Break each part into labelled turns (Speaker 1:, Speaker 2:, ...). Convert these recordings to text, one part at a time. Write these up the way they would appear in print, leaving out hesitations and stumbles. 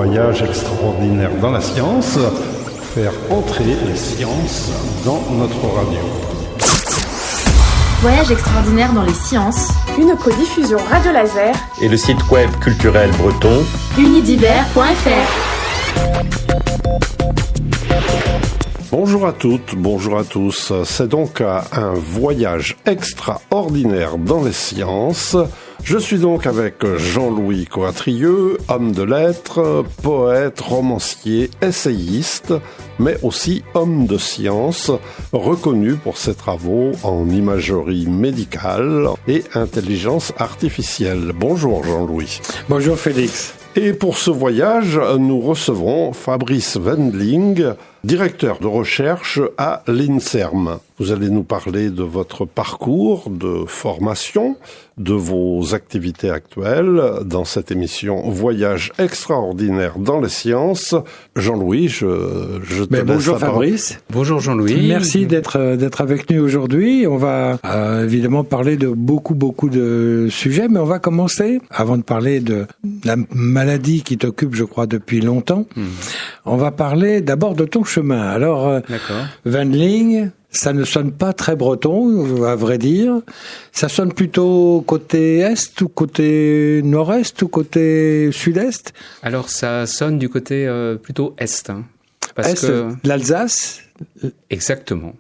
Speaker 1: voyage extraordinaire dans la science, faire entrer les sciences dans notre radio.
Speaker 2: Voyage extraordinaire dans les sciences,
Speaker 3: une codiffusion Radio Laser
Speaker 4: et le site web culturel breton
Speaker 2: unidiver.fr.
Speaker 1: Bonjour à toutes, bonjour à tous. C'est donc un voyage extraordinaire dans les sciences. Je suis donc avec Jean-Louis Coatrieux, homme de lettres, poète, romancier, essayiste, mais aussi homme de science, reconnu pour ses travaux en imagerie médicale et intelligence artificielle. Bonjour Jean-Louis.
Speaker 5: Bonjour Félix.
Speaker 1: Et pour ce voyage, nous recevrons Fabrice Wendling, directeur de recherche à l'INSERM. Vous allez nous parler de votre parcours de formation, de vos activités actuelles dans cette émission Voyage extraordinaire dans les sciences. Jean-Louis, je te laisse
Speaker 5: bonjour Fabrice.
Speaker 6: Bonjour Jean-Louis.
Speaker 5: Merci d'être avec nous aujourd'hui. On va évidemment parler de beaucoup de sujets, mais on va commencer, avant de parler de la maladie qui t'occupe, je crois, depuis longtemps, on va parler d'abord de ton chemin. Alors, Wendling, ça ne sonne pas très breton, à vrai dire. Ça sonne plutôt côté est ou côté nord-est ou côté sud-est?
Speaker 6: Alors, ça sonne du côté plutôt est. Parce
Speaker 5: est,
Speaker 6: que
Speaker 5: l'Alsace?
Speaker 6: Exactement.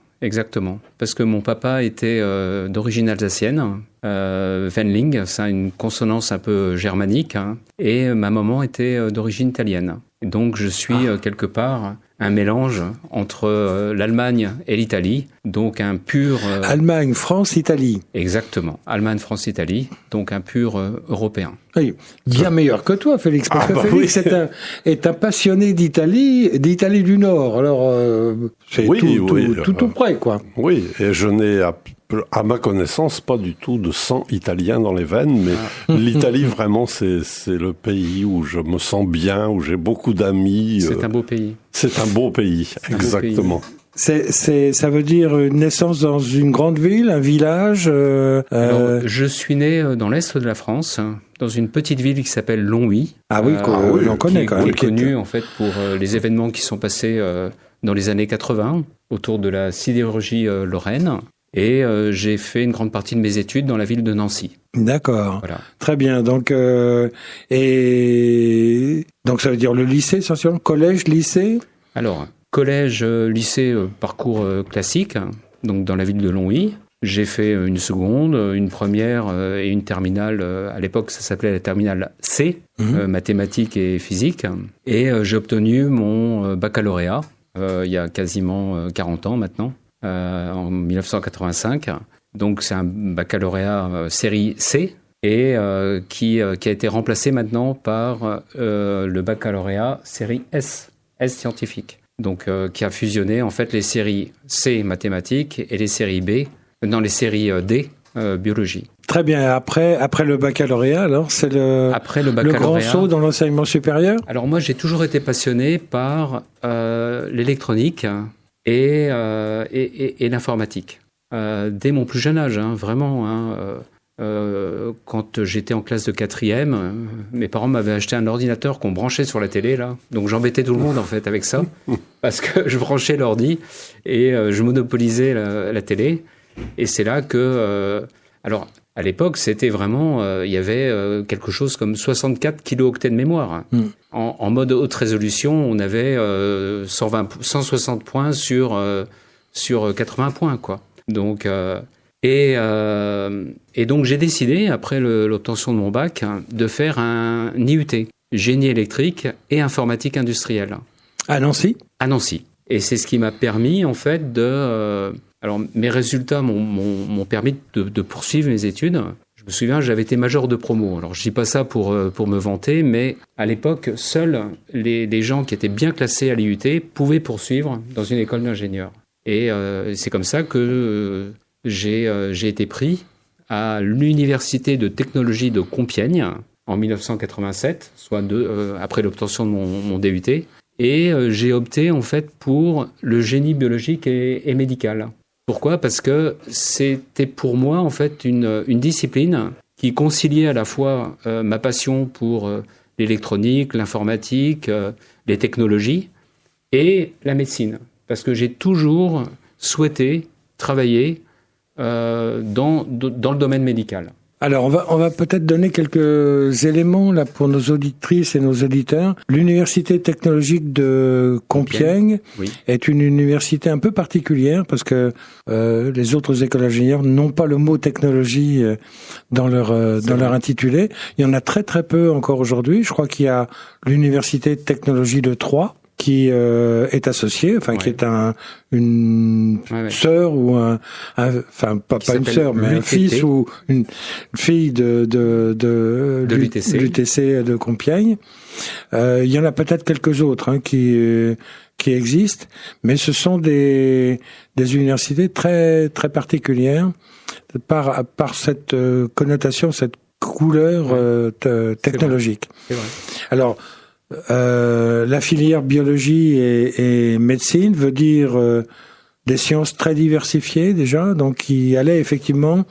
Speaker 6: Parce que mon papa était d'origine alsacienne. Wendling, ça a une consonance un peu germanique. Et ma maman était d'origine italienne. Donc, je suis quelque part un mélange entre l'Allemagne et l'Italie, donc un pur...
Speaker 5: Allemagne, France, Italie.
Speaker 6: Exactement, Allemagne, France, Italie, donc un pur européen.
Speaker 5: Oui, bien meilleur que toi, Félix, parce que Félix est un passionné d'Italie du Nord, alors c'est tout tout près, quoi.
Speaker 1: Oui, et je n'ai à ma connaissance, pas du tout de sang italien dans les veines, mais l'Italie, vraiment, c'est le pays où je me sens bien, où j'ai beaucoup d'amis.
Speaker 6: C'est un beau pays.
Speaker 1: C'est un beau pays, exactement.
Speaker 5: Ça veut dire une naissance dans une grande ville, un village
Speaker 6: Alors, je suis né dans l'est de la France, dans une petite ville qui s'appelle Longwy.
Speaker 5: Ah oui, j'en connais quand même.
Speaker 6: Qui est connue, en fait, pour les événements qui sont passés dans les années 80, autour de la sidérurgie lorraine. Et j'ai fait une grande partie de mes études dans la ville de Nancy.
Speaker 5: D'accord.
Speaker 6: Voilà.
Speaker 5: Très bien. Donc, donc ça veut dire le lycée, essentiellement, collège, lycée.
Speaker 6: Alors, collège, lycée, parcours classique, donc dans la ville de Longwy. J'ai fait une seconde, une première et une terminale. À l'époque, ça s'appelait la terminale C, mathématiques et physique. Et j'ai obtenu mon baccalauréat il y a quasiment 40 ans maintenant. En 1985. Donc c'est un baccalauréat série C et qui a été remplacé maintenant par le baccalauréat série S scientifique. Donc qui a fusionné en fait les séries C mathématiques et les séries les séries D biologie.
Speaker 5: Très bien. Après le baccalauréat, alors c'est le grand saut dans l'enseignement supérieur.
Speaker 6: Alors moi j'ai toujours été passionné par l'électronique et l'informatique. Dès mon plus jeune âge, vraiment. Quand j'étais en classe de 4e, mes parents m'avaient acheté un ordinateur qu'on branchait sur la télé, là. Donc j'embêtais tout le monde, en fait, avec ça. Parce que je branchais l'ordi et je monopolisais la télé. Et c'est là que... alors, à l'époque, c'était vraiment... il y avait quelque chose comme 64 kilooctets de mémoire. En mode haute résolution, on avait 160 points sur 80 points, quoi. Donc, et donc, j'ai décidé, après l'obtention de mon bac, de faire un IUT, génie électrique et informatique industrielle.
Speaker 5: À Nancy ?
Speaker 6: À Nancy. Et c'est ce qui m'a permis, en fait, alors, mes résultats m'ont permis de poursuivre mes études. Je me souviens, j'avais été major de promo. Alors, je dis pas ça pour me vanter, mais à l'époque, seuls les gens qui étaient bien classés à l'IUT pouvaient poursuivre dans une école d'ingénieur. Et c'est comme ça que j'ai été pris à l'Université de technologie de Compiègne en 1987, soit après l'obtention de mon DUT. Et j'ai opté en fait pour le génie biologique et médical. Pourquoi ? Parce que c'était pour moi en fait une discipline qui conciliait à la fois ma passion pour l'électronique, l'informatique, les technologies et la médecine. Parce que j'ai toujours souhaité travailler dans le domaine médical.
Speaker 5: Alors, on va peut-être donner quelques éléments là pour nos auditrices et nos auditeurs. L'Université technologique de Compiègne
Speaker 6: oui.
Speaker 5: est une université un peu particulière parce que les autres écoles d'ingénieurs n'ont pas le mot technologie dans leur intitulé. Il y en a très très peu encore aujourd'hui. Je crois qu'il y a l'Université de technologie de Troyes qui est associée, enfin qui est une sœur ou enfin pas une sœur, mais un fils ou une fille de l'UTC de Compiègne. Il y en a peut-être quelques autres qui existent, mais ce sont des universités très très particulières par cette connotation, cette couleur technologique.
Speaker 6: C'est vrai.
Speaker 5: Alors la filière biologie et médecine veut dire des sciences très diversifiées déjà, donc qui allaient effectivement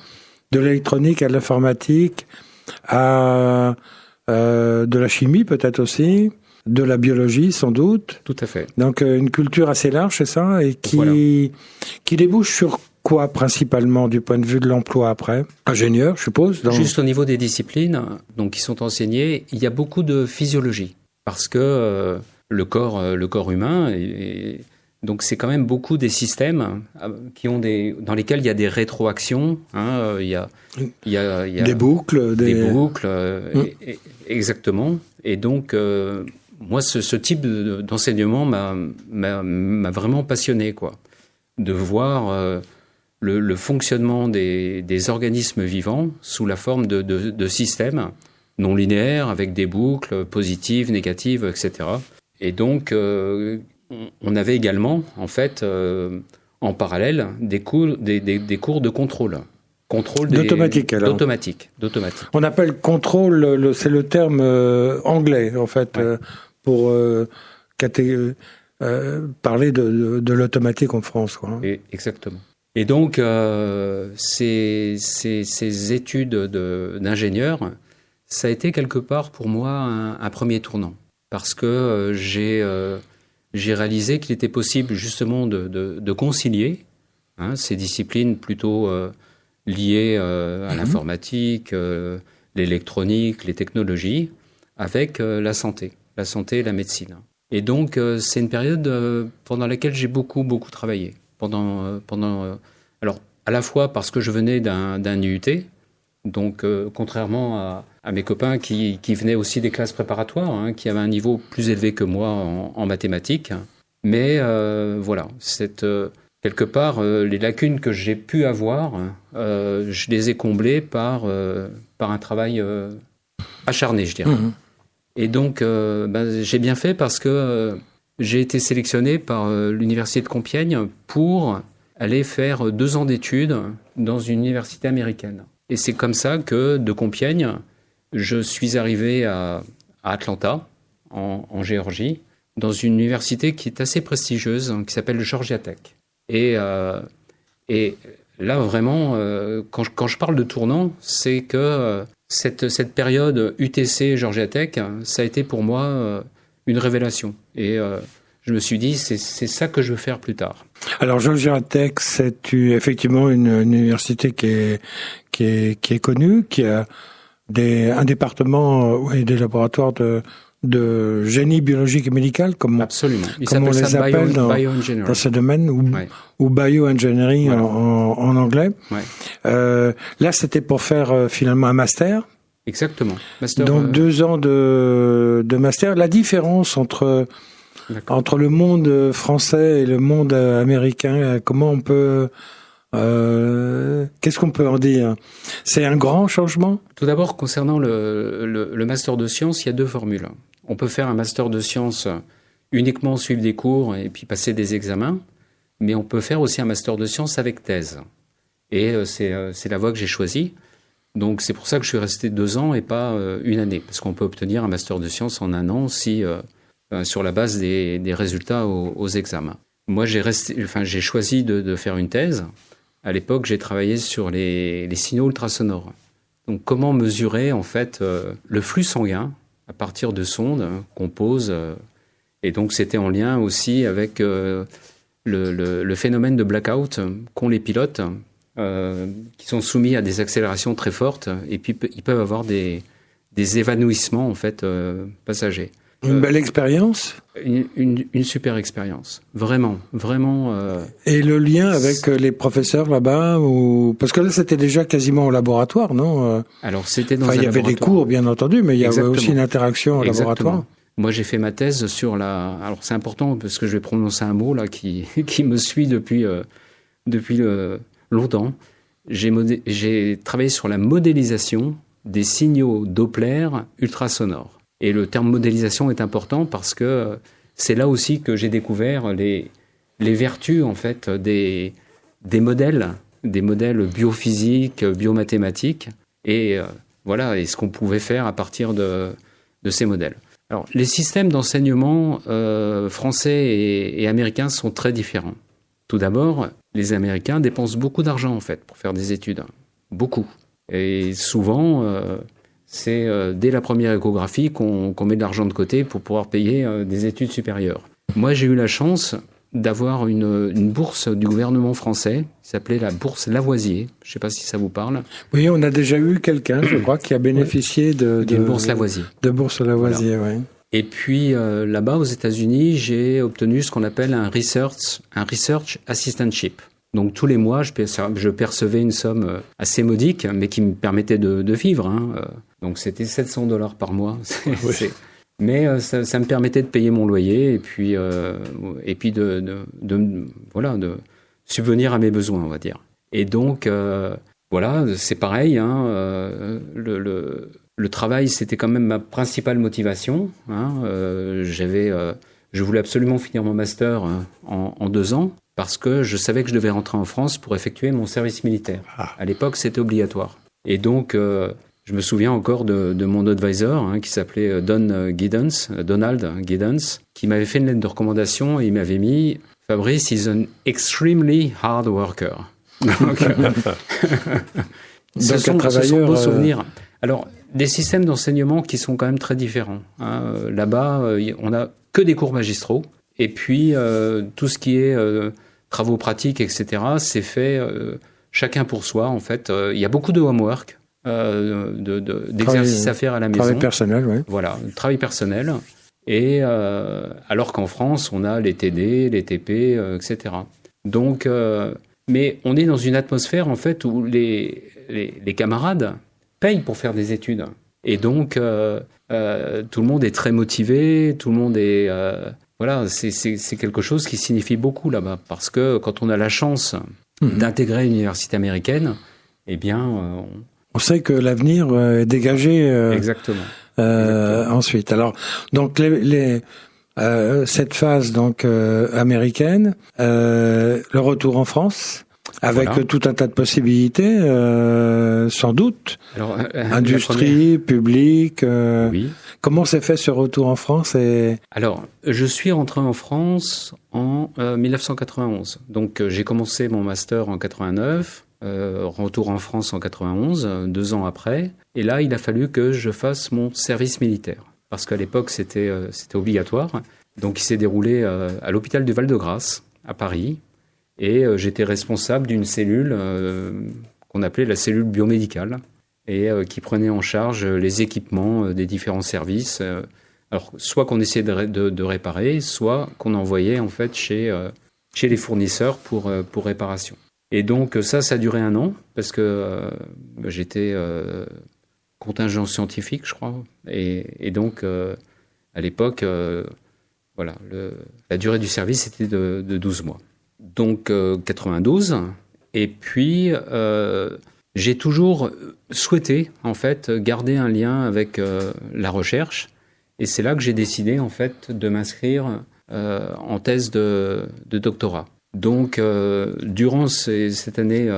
Speaker 5: de l'électronique à l'informatique, à de la chimie peut-être aussi, de la biologie sans doute.
Speaker 6: Tout à fait.
Speaker 5: Donc une culture assez large, c'est ça, et qui débouche sur quoi principalement du point de vue de l'emploi après ? Ingénieur, je suppose.
Speaker 6: Juste au niveau des disciplines donc qui sont enseignées, il y a beaucoup de physiologie. Parce que le corps humain, donc c'est quand même beaucoup des systèmes dans lesquels il y a des rétroactions. Il y a
Speaker 5: des boucles,
Speaker 6: exactement. Et donc moi, ce type d'enseignement m'a vraiment passionné, quoi, de voir le fonctionnement des organismes vivants sous la forme de systèmes non linéaires, avec des boucles positives, négatives, etc. Et donc, on avait également, en fait, en parallèle, des cours de contrôle.
Speaker 5: D'automatique, alors.
Speaker 6: D'automatique.
Speaker 5: On appelle contrôle, c'est le terme anglais, en fait, pour parler de l'automatique en France, quoi.
Speaker 6: Exactement. Et donc, ces études d'ingénieur, ça a été quelque part pour moi un premier tournant, parce que j'ai réalisé qu'il était possible justement de concilier ces disciplines plutôt liées à l'informatique, l'électronique, les technologies, avec la santé et la médecine. Et donc c'est une période pendant laquelle j'ai beaucoup travaillé. Alors à la fois parce que je venais d'un IUT, donc contrairement à mes copains qui venaient aussi des classes préparatoires, qui avaient un niveau plus élevé que moi en mathématiques. Mais voilà, quelque part, les lacunes que j'ai pu avoir, je les ai comblées par un travail acharné, je dirais. Mmh. Et donc, j'ai bien fait parce que j'ai été sélectionné par l'Université de Compiègne pour aller faire 2 ans d'études dans une université américaine. Et c'est comme ça que, de Compiègne, je suis arrivé à Atlanta, en Géorgie, dans une université qui est assez prestigieuse, qui s'appelle Georgia Tech. Et là, vraiment, quand je parle de tournant, c'est que cette période UTC Georgia Tech, ça a été pour moi une révélation. Et je me suis dit, c'est ça que je veux faire plus tard.
Speaker 5: Alors, Georgia Tech, c'est effectivement une université qui est connue, qui a un département et des laboratoires de génie biologique et médical, comme on les appelle dans ce domaine, ou bioengineering en anglais. Ouais. Là, c'était pour faire finalement un master.
Speaker 6: Exactement.
Speaker 5: Donc 2 ans de master. La différence entre le monde français et le monde américain, comment on peut... qu'est-ce qu'on peut en dire ? C'est un grand changement ?
Speaker 6: Tout d'abord, concernant le master de sciences, il y a 2 formules. On peut faire un master de sciences uniquement suivre des cours et puis passer des examens, mais on peut faire aussi un master de sciences avec thèse. Et c'est la voie que j'ai choisie. Donc c'est pour ça que je suis resté 2 ans et pas 1 année, parce qu'on peut obtenir un master de sciences en 1 an si sur la base des résultats aux examens. Moi, j'ai choisi de faire une thèse. À l'époque, j'ai travaillé sur les signaux ultrasonores. Donc, comment mesurer en fait le flux sanguin à partir de sondes qu'on pose. Et donc, c'était en lien aussi avec le phénomène de blackout qu'ont les pilotes, qui sont soumis à des accélérations très fortes, et puis ils peuvent avoir des évanouissements en fait passagers.
Speaker 5: Une belle expérience.
Speaker 6: Une super expérience, vraiment.
Speaker 5: Et le lien avec les professeurs là-bas, parce que là c'était déjà quasiment au laboratoire, non?
Speaker 6: Alors c'était dans un
Speaker 5: il y avait
Speaker 6: laboratoire.
Speaker 5: des cours bien entendu, mais il y avait
Speaker 6: Exactement.
Speaker 5: aussi une interaction au laboratoire.
Speaker 6: Moi, j'ai fait ma thèse sur Alors, c'est important parce que je vais prononcer un mot là qui me suit depuis longtemps. J'ai travaillé sur la modélisation des signaux Doppler ultrasonores. Et le terme modélisation est important parce que c'est là aussi que j'ai découvert les vertus en fait des modèles biophysiques, biomathématiques, et voilà, et ce qu'on pouvait faire à partir de ces modèles. Alors, les systèmes d'enseignement français et américains sont très différents. Tout d'abord, les Américains dépensent beaucoup d'argent en fait pour faire des études, beaucoup. Et souvent, c'est dès la première échographie qu'on met de l'argent de côté pour pouvoir payer des études supérieures. Moi, j'ai eu la chance d'avoir une bourse du gouvernement français qui s'appelait la bourse Lavoisier. Je ne sais pas si ça vous parle.
Speaker 5: Oui, on a déjà eu quelqu'un, je crois, qui a bénéficié d'une
Speaker 6: bourse Lavoisier.
Speaker 5: De bourse Lavoisier,
Speaker 6: voilà.
Speaker 5: Oui.
Speaker 6: Et puis là-bas, aux États-Unis, j'ai obtenu ce qu'on appelle un research assistantship. Donc tous les mois, je percevais une somme assez modique, mais qui me permettait de vivre. Donc c'était $700 par mois. Mais ça me permettait de payer mon loyer et puis de subvenir à mes besoins, on va dire. Et donc voilà, c'est pareil. Le travail, c'était quand même ma principale motivation. Je voulais absolument finir mon master en 2 ans parce que je savais que je devais rentrer en France pour effectuer mon service militaire. À l'époque, c'était obligatoire. Et donc, je me souviens encore de mon advisor qui s'appelait Donald Giddens, qui m'avait fait une lettre de recommandation et il m'avait mis « Fabrice is an extremely hard worker ». Donc, ce sont beaux souvenirs. Alors, des systèmes d'enseignement qui sont quand même très différents. Là-bas, on n'a que des cours magistraux. Et puis, tout ce qui est travaux pratiques, etc., c'est fait chacun pour soi, en fait. Il y a beaucoup de homework, d'exercices à faire à la maison.
Speaker 5: Travail personnel, oui.
Speaker 6: Voilà, travail personnel. Et alors qu'en France, on a les TD, les TP, etc. Donc, mais on est dans une atmosphère, en fait, où les camarades payent pour faire des études. Et donc, tout le monde est très motivé, tout le monde est... voilà, c'est quelque chose qui signifie beaucoup là-bas. Parce que quand on a la chance d'intégrer une université américaine, eh bien...
Speaker 5: on sait que l'avenir est dégagé.
Speaker 6: Exactement.
Speaker 5: Ensuite, alors, donc cette phase donc américaine, le retour en France, avec tout un tas de possibilités, sans doute. Alors, industrie, public.
Speaker 6: Oui.
Speaker 5: Comment s'est fait ce retour en France
Speaker 6: Alors, je suis rentré en France en 1991. Donc, j'ai commencé mon master en 89. Retour en France en 91, 2 ans après. Et là, il a fallu que je fasse mon service militaire. Parce qu'à l'époque, c'était obligatoire. Donc, il s'est déroulé à l'hôpital du Val-de-Grâce, à Paris. Et j'étais responsable d'une cellule qu'on appelait la cellule biomédicale et qui prenait en charge les équipements des différents services. Alors, soit qu'on essayait de réparer, soit qu'on envoyait en fait chez les fournisseurs pour réparation. Et donc ça a duré 1 an parce que j'étais contingent scientifique, je crois. Et donc, à l'époque, voilà, la durée du service était de 12 mois. Donc 92, et puis j'ai toujours souhaité en fait garder un lien avec la recherche, et c'est là que j'ai décidé en fait de m'inscrire en thèse de doctorat. Donc durant cette année,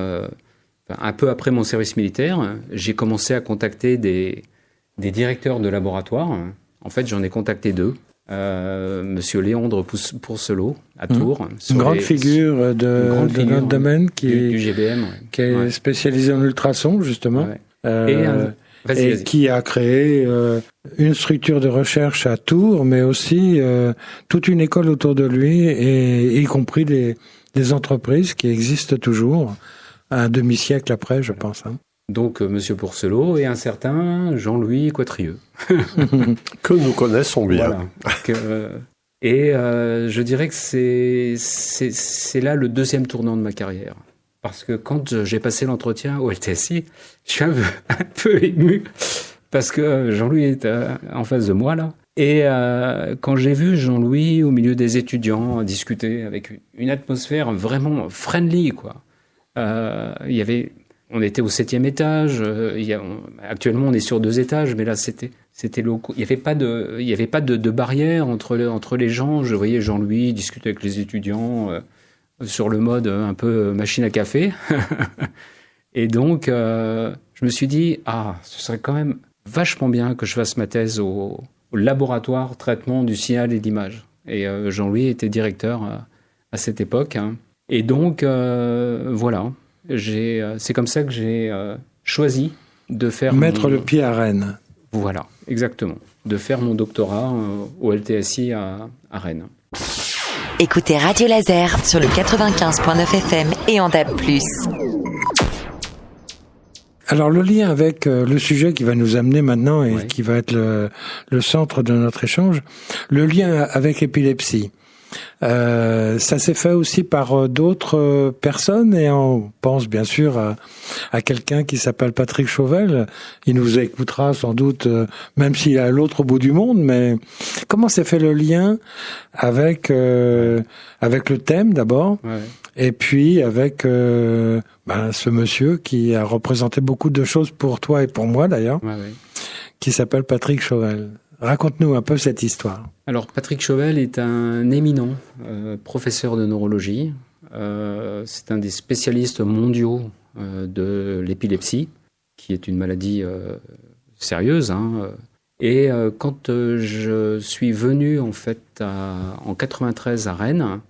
Speaker 6: un peu après mon service militaire, j'ai commencé à contacter des directeurs de laboratoire. En fait, j'en ai contacté 2. Monsieur Léandre Pourcelot à Tours.
Speaker 5: Une grande figure de notre domaine
Speaker 6: du GBM,
Speaker 5: qui est spécialisé en ultrasons, justement.
Speaker 6: Ouais. Et Vas-y.
Speaker 5: Qui a créé une structure de recherche à Tours, mais aussi toute une école autour de lui, et y compris des entreprises qui existent toujours, un demi-siècle après, je pense.
Speaker 6: Donc, Monsieur Pourcelot et un certain Jean-Louis Quatrieux.
Speaker 1: Que nous connaissons bien.
Speaker 6: Voilà. Je dirais que c'est là le deuxième tournant de ma carrière. Parce que quand j'ai passé l'entretien au LTSI, je suis un peu ému, parce que Jean-Louis est en face de moi, là. Et quand j'ai vu Jean-Louis au milieu des étudiants discuter avec une atmosphère vraiment friendly, quoi. On était au 7e étage. Actuellement, on est sur 2 étages, mais là, c'était locaux. Il n'y avait pas de barrière entre les gens. Je voyais Jean-Louis discuter avec les étudiants sur le mode un peu machine à café. Et donc, je me suis dit, ce serait quand même vachement bien que je fasse ma thèse au laboratoire traitement du signal et d'image. Et Jean-Louis était directeur à cette époque. Et donc, voilà. C'est comme ça que j'ai choisi de faire...
Speaker 5: Mettre le pied à Rennes.
Speaker 6: Voilà, exactement. De faire mon doctorat au LTSI à Rennes.
Speaker 7: Écoutez Radio Laser sur le 95.9 FM et en DAB+.
Speaker 5: Alors le lien avec le sujet qui va nous amener maintenant et qui va être le centre de notre échange, le lien avec l'épilepsie. Ça s'est fait aussi par d'autres personnes, et on pense bien sûr à quelqu'un qui s'appelle Patrick Chauvel. Il nous écoutera sans doute, même s'il est à l'autre bout du monde, mais comment s'est fait le lien avec le thème d'abord, et puis avec ce monsieur qui a représenté beaucoup de choses pour toi et pour moi d'ailleurs, qui s'appelle Patrick Chauvel. Raconte-nous un peu cette histoire.
Speaker 6: Alors, Patrick Chauvel est un éminent professeur de neurologie. C'est un des spécialistes mondiaux de l'épilepsie, qui est une maladie sérieuse. Et quand je suis venu en fait en 93 à Rennes,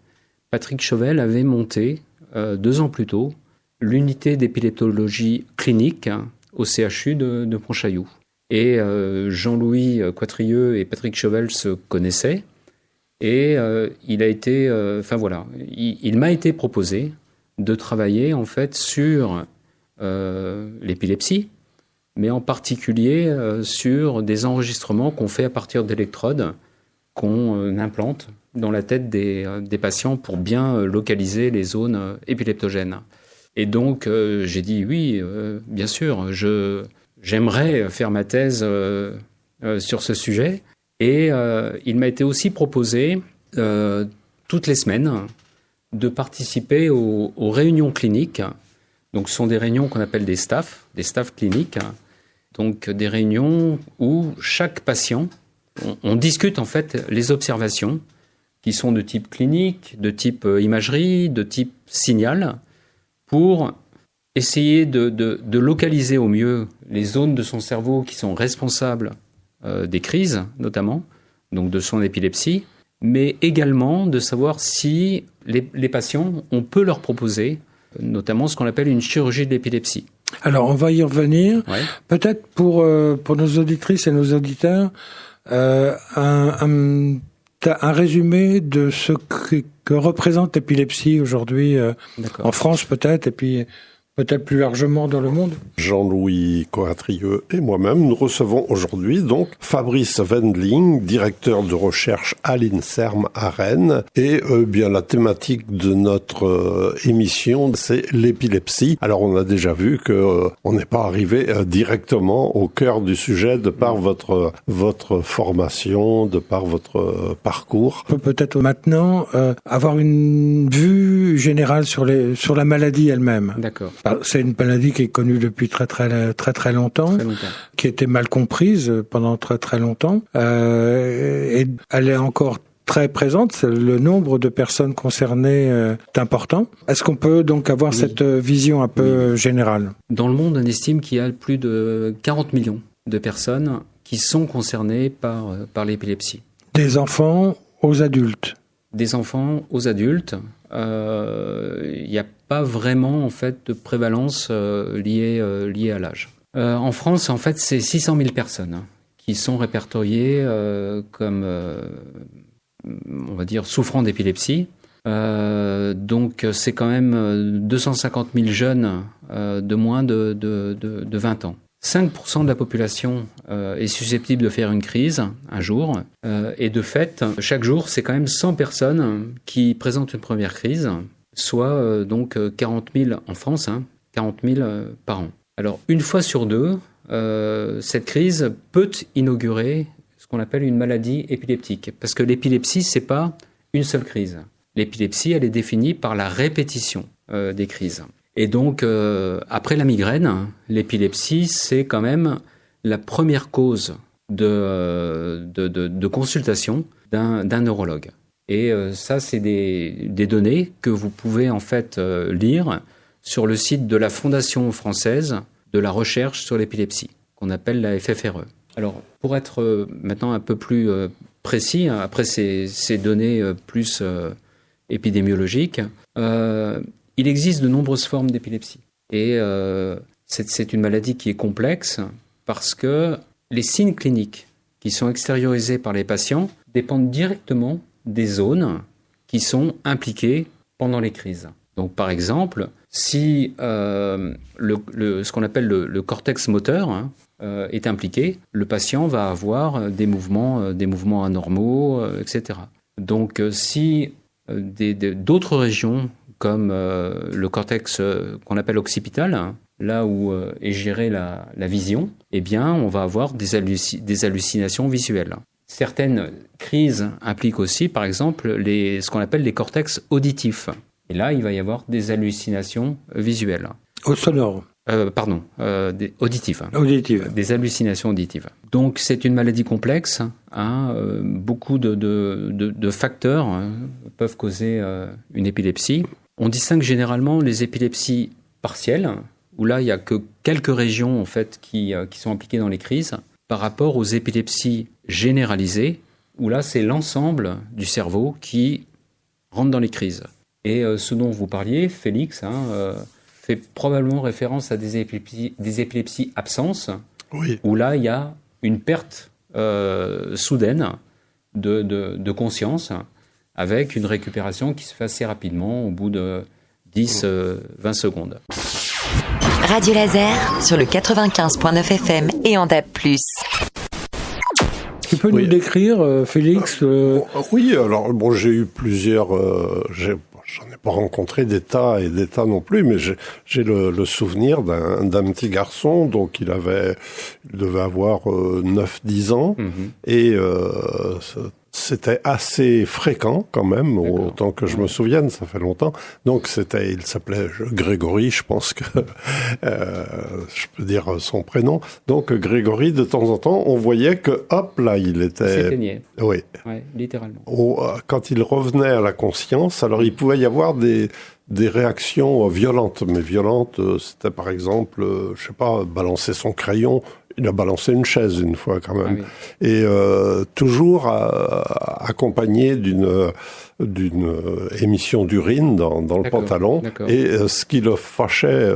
Speaker 6: Patrick Chauvel avait monté 2 ans plus tôt l'unité d'épileptologie clinique au CHU de Pontchaillou. Et Jean-Louis Quatrieux et Patrick Chauvel se connaissaient. Et il m'a été proposé de travailler en fait sur l'épilepsie, mais en particulier sur des enregistrements qu'on fait à partir d'électrodes qu'on implante dans la tête des patients pour bien localiser les zones épileptogènes. Et donc j'ai dit oui, bien sûr, j'aimerais faire ma thèse sur ce sujet. Et il m'a été aussi proposé toutes les semaines de participer aux réunions cliniques. Donc ce sont des réunions qu'on appelle des staffs cliniques. Donc des réunions où chaque patient, on discute en fait les observations qui sont de type clinique, de type imagerie, de type signal, pour essayer de localiser au mieux les zones de son cerveau qui sont responsables des crises, notamment, donc de son épilepsie, mais également de savoir si les patients, on peut leur proposer, notamment ce qu'on appelle une chirurgie de l'épilepsie.
Speaker 5: Alors, on va y revenir. Peut-être pour nos auditrices et nos auditeurs, un résumé de ce que représente l'épilepsie aujourd'hui, en France peut-être, et puis peut-être plus largement dans le monde.
Speaker 1: Jean-Louis Quatrieux et moi-même, nous recevons aujourd'hui donc Fabrice Wendling, directeur de recherche à l'INSERM à Rennes. Et bien la thématique de notre émission, c'est l'épilepsie. Alors on a déjà vu que on n'est pas arrivé directement au cœur du sujet de par votre formation, de par votre parcours.
Speaker 5: On peut peut-être maintenant avoir une vue générale sur la maladie elle-même.
Speaker 6: D'accord.
Speaker 5: C'est une maladie qui est connue depuis très longtemps, qui était mal comprise pendant très longtemps, et elle est encore très présente. Le nombre de personnes concernées est important. Est-ce qu'on peut donc avoir cette vision un peu générale ?
Speaker 6: Dans le monde, on estime qu'il y a plus de 40 millions de personnes qui sont concernées par l'épilepsie. Des enfants aux adultes. Des enfants aux adultes. Il n'y a pas vraiment en fait de prévalence liée à l'âge. En France, en fait, c'est 600 000 personnes qui sont répertoriées comme, on va dire, souffrant d'épilepsie. Donc, c'est quand même 250 000 jeunes de moins de 20 ans. 5% de la population est susceptible de faire une crise un jour. Et de fait, chaque jour, c'est quand même 100 personnes qui présentent une première crise, soit donc 40 000 en France, 40 000 par an. Alors, une fois sur deux, cette crise peut inaugurer ce qu'on appelle une maladie épileptique. Parce que l'épilepsie, c'est pas une seule crise. L'épilepsie, elle est définie par la répétition des crises. Et donc, après la migraine, l'épilepsie, c'est quand même la première cause de consultation d'un neurologue. Et ça, c'est des données que vous pouvez en fait lire sur le site de la Fondation française de la recherche sur l'épilepsie, qu'on appelle la FFRE. Alors, pour être maintenant un peu plus précis, après ces données plus épidémiologiques, il existe de nombreuses formes d'épilepsie. Et c'est une maladie qui est complexe parce que les signes cliniques qui sont extériorisés par les patients dépendent directement des zones qui sont impliquées pendant les crises. Donc, par exemple, si ce qu'on appelle le cortex moteur est impliqué, le patient va avoir des mouvements anormaux, etc. Donc, si d'autres régions comme le cortex qu'on appelle occipital, là où est gérée la vision, eh bien, on va avoir des hallucinations visuelles. Certaines crises impliquent aussi, par exemple, ce qu'on appelle les cortex auditifs. Et là, il va y avoir des hallucinations visuelles.
Speaker 5: Au sonore.
Speaker 6: Auditives.
Speaker 5: Auditives.
Speaker 6: Des hallucinations auditives. Donc, c'est une maladie complexe. Beaucoup de facteurs peuvent causer une épilepsie. On distingue généralement les épilepsies partielles, où là, il n'y a que quelques régions en fait, qui sont impliquées dans les crises, par rapport aux épilepsies généralisées, où là, c'est l'ensemble du cerveau qui rentre dans les crises. Et ce dont vous parliez, Félix, fait probablement référence à des épilepsies absences, oui, où là, il y a une perte soudaine de conscience, avec une récupération qui se fait assez rapidement, au bout de 10-20 secondes.
Speaker 7: Radio Laser, sur le 95.9 FM et en DAB+.
Speaker 5: Tu peux nous décrire, Félix
Speaker 1: Oui, alors bon, j'ai eu plusieurs... J'en ai pas rencontré des tas et des tas non plus, mais j'ai le souvenir d'un petit garçon, donc il devait avoir 9-10 ans, et c'était assez fréquent quand même, autant que je me souvienne, ça fait longtemps. Donc il s'appelait Grégory, je pense que je peux dire son prénom. Donc Grégory, de temps en temps, on voyait que hop là, il était...
Speaker 6: s'éteignait.
Speaker 1: Oui.
Speaker 6: Ouais, littéralement.
Speaker 1: Quand il revenait à la conscience, alors il pouvait y avoir des réactions violentes, mais violentes, c'était par exemple, je sais pas, balancer son crayon. Il a balancé une chaise une fois quand même. Ah oui. Et toujours accompagné d'une émission d'urine dans le pantalon. Et ce qui le fâchait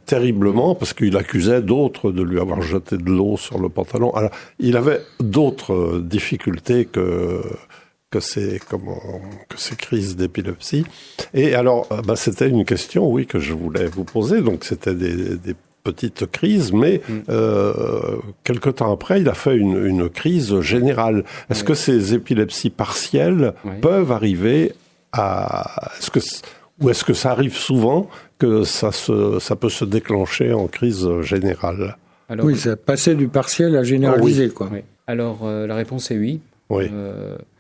Speaker 1: terriblement, parce qu'il accusait d'autres de lui avoir jeté de l'eau sur le pantalon. Alors, il avait d'autres difficultés que ces crises d'épilepsie. Et alors, c'était une question, oui, que je voulais vous poser. Donc, c'était des petites crises, mais quelque temps après, il a fait une crise générale. Est-ce que ces épilepsies partielles peuvent arriver à... Ou est-ce que ça arrive souvent que ça peut se déclencher en crise générale?
Speaker 5: Alors, oui, ça passait du partiel à généralisé, quoi.
Speaker 6: Oui. Alors, la réponse est oui.
Speaker 1: Oui.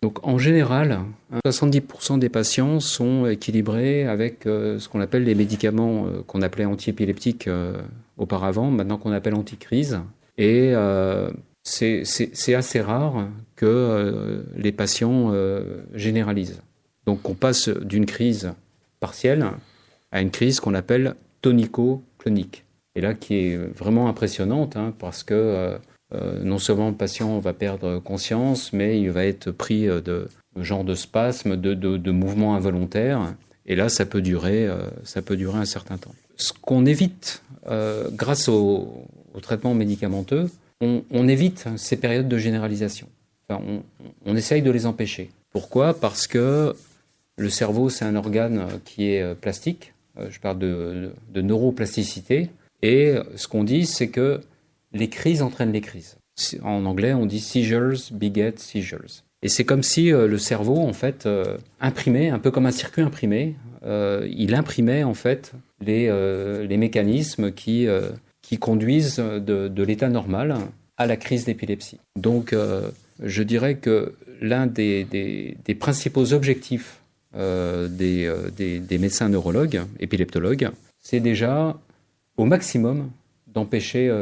Speaker 6: Donc, en général, 70% des patients sont équilibrés avec ce qu'on appelle les médicaments qu'on appelait antiépileptiques auparavant, maintenant qu'on appelle anticrise. Et c'est assez rare que les patients généralisent. Donc, on passe d'une crise partielle à une crise qu'on appelle tonico-clonique. Et là, qui est vraiment impressionnante, parce que non seulement le patient va perdre conscience, mais il va être pris de genre de spasmes, de mouvements involontaires. Et là, ça peut durer un certain temps. ce qu'on évite grâce au traitement médicamenteux, on évite ces périodes de généralisation. Enfin, on essaye de les empêcher. Pourquoi ? Parce que le cerveau, c'est un organe qui est plastique. Je parle de neuroplasticité. Et ce qu'on dit, c'est que les crises entraînent les crises. En anglais, on dit seizures beget seizures. Et c'est comme si le cerveau, en fait, imprimait, un peu comme un circuit imprimé, il imprimait, en fait, les mécanismes qui conduisent de l'état normal à la crise d'épilepsie. Donc, je dirais que l'un des principaux objectifs des médecins neurologues, épileptologues, c'est déjà au maximum d'empêcher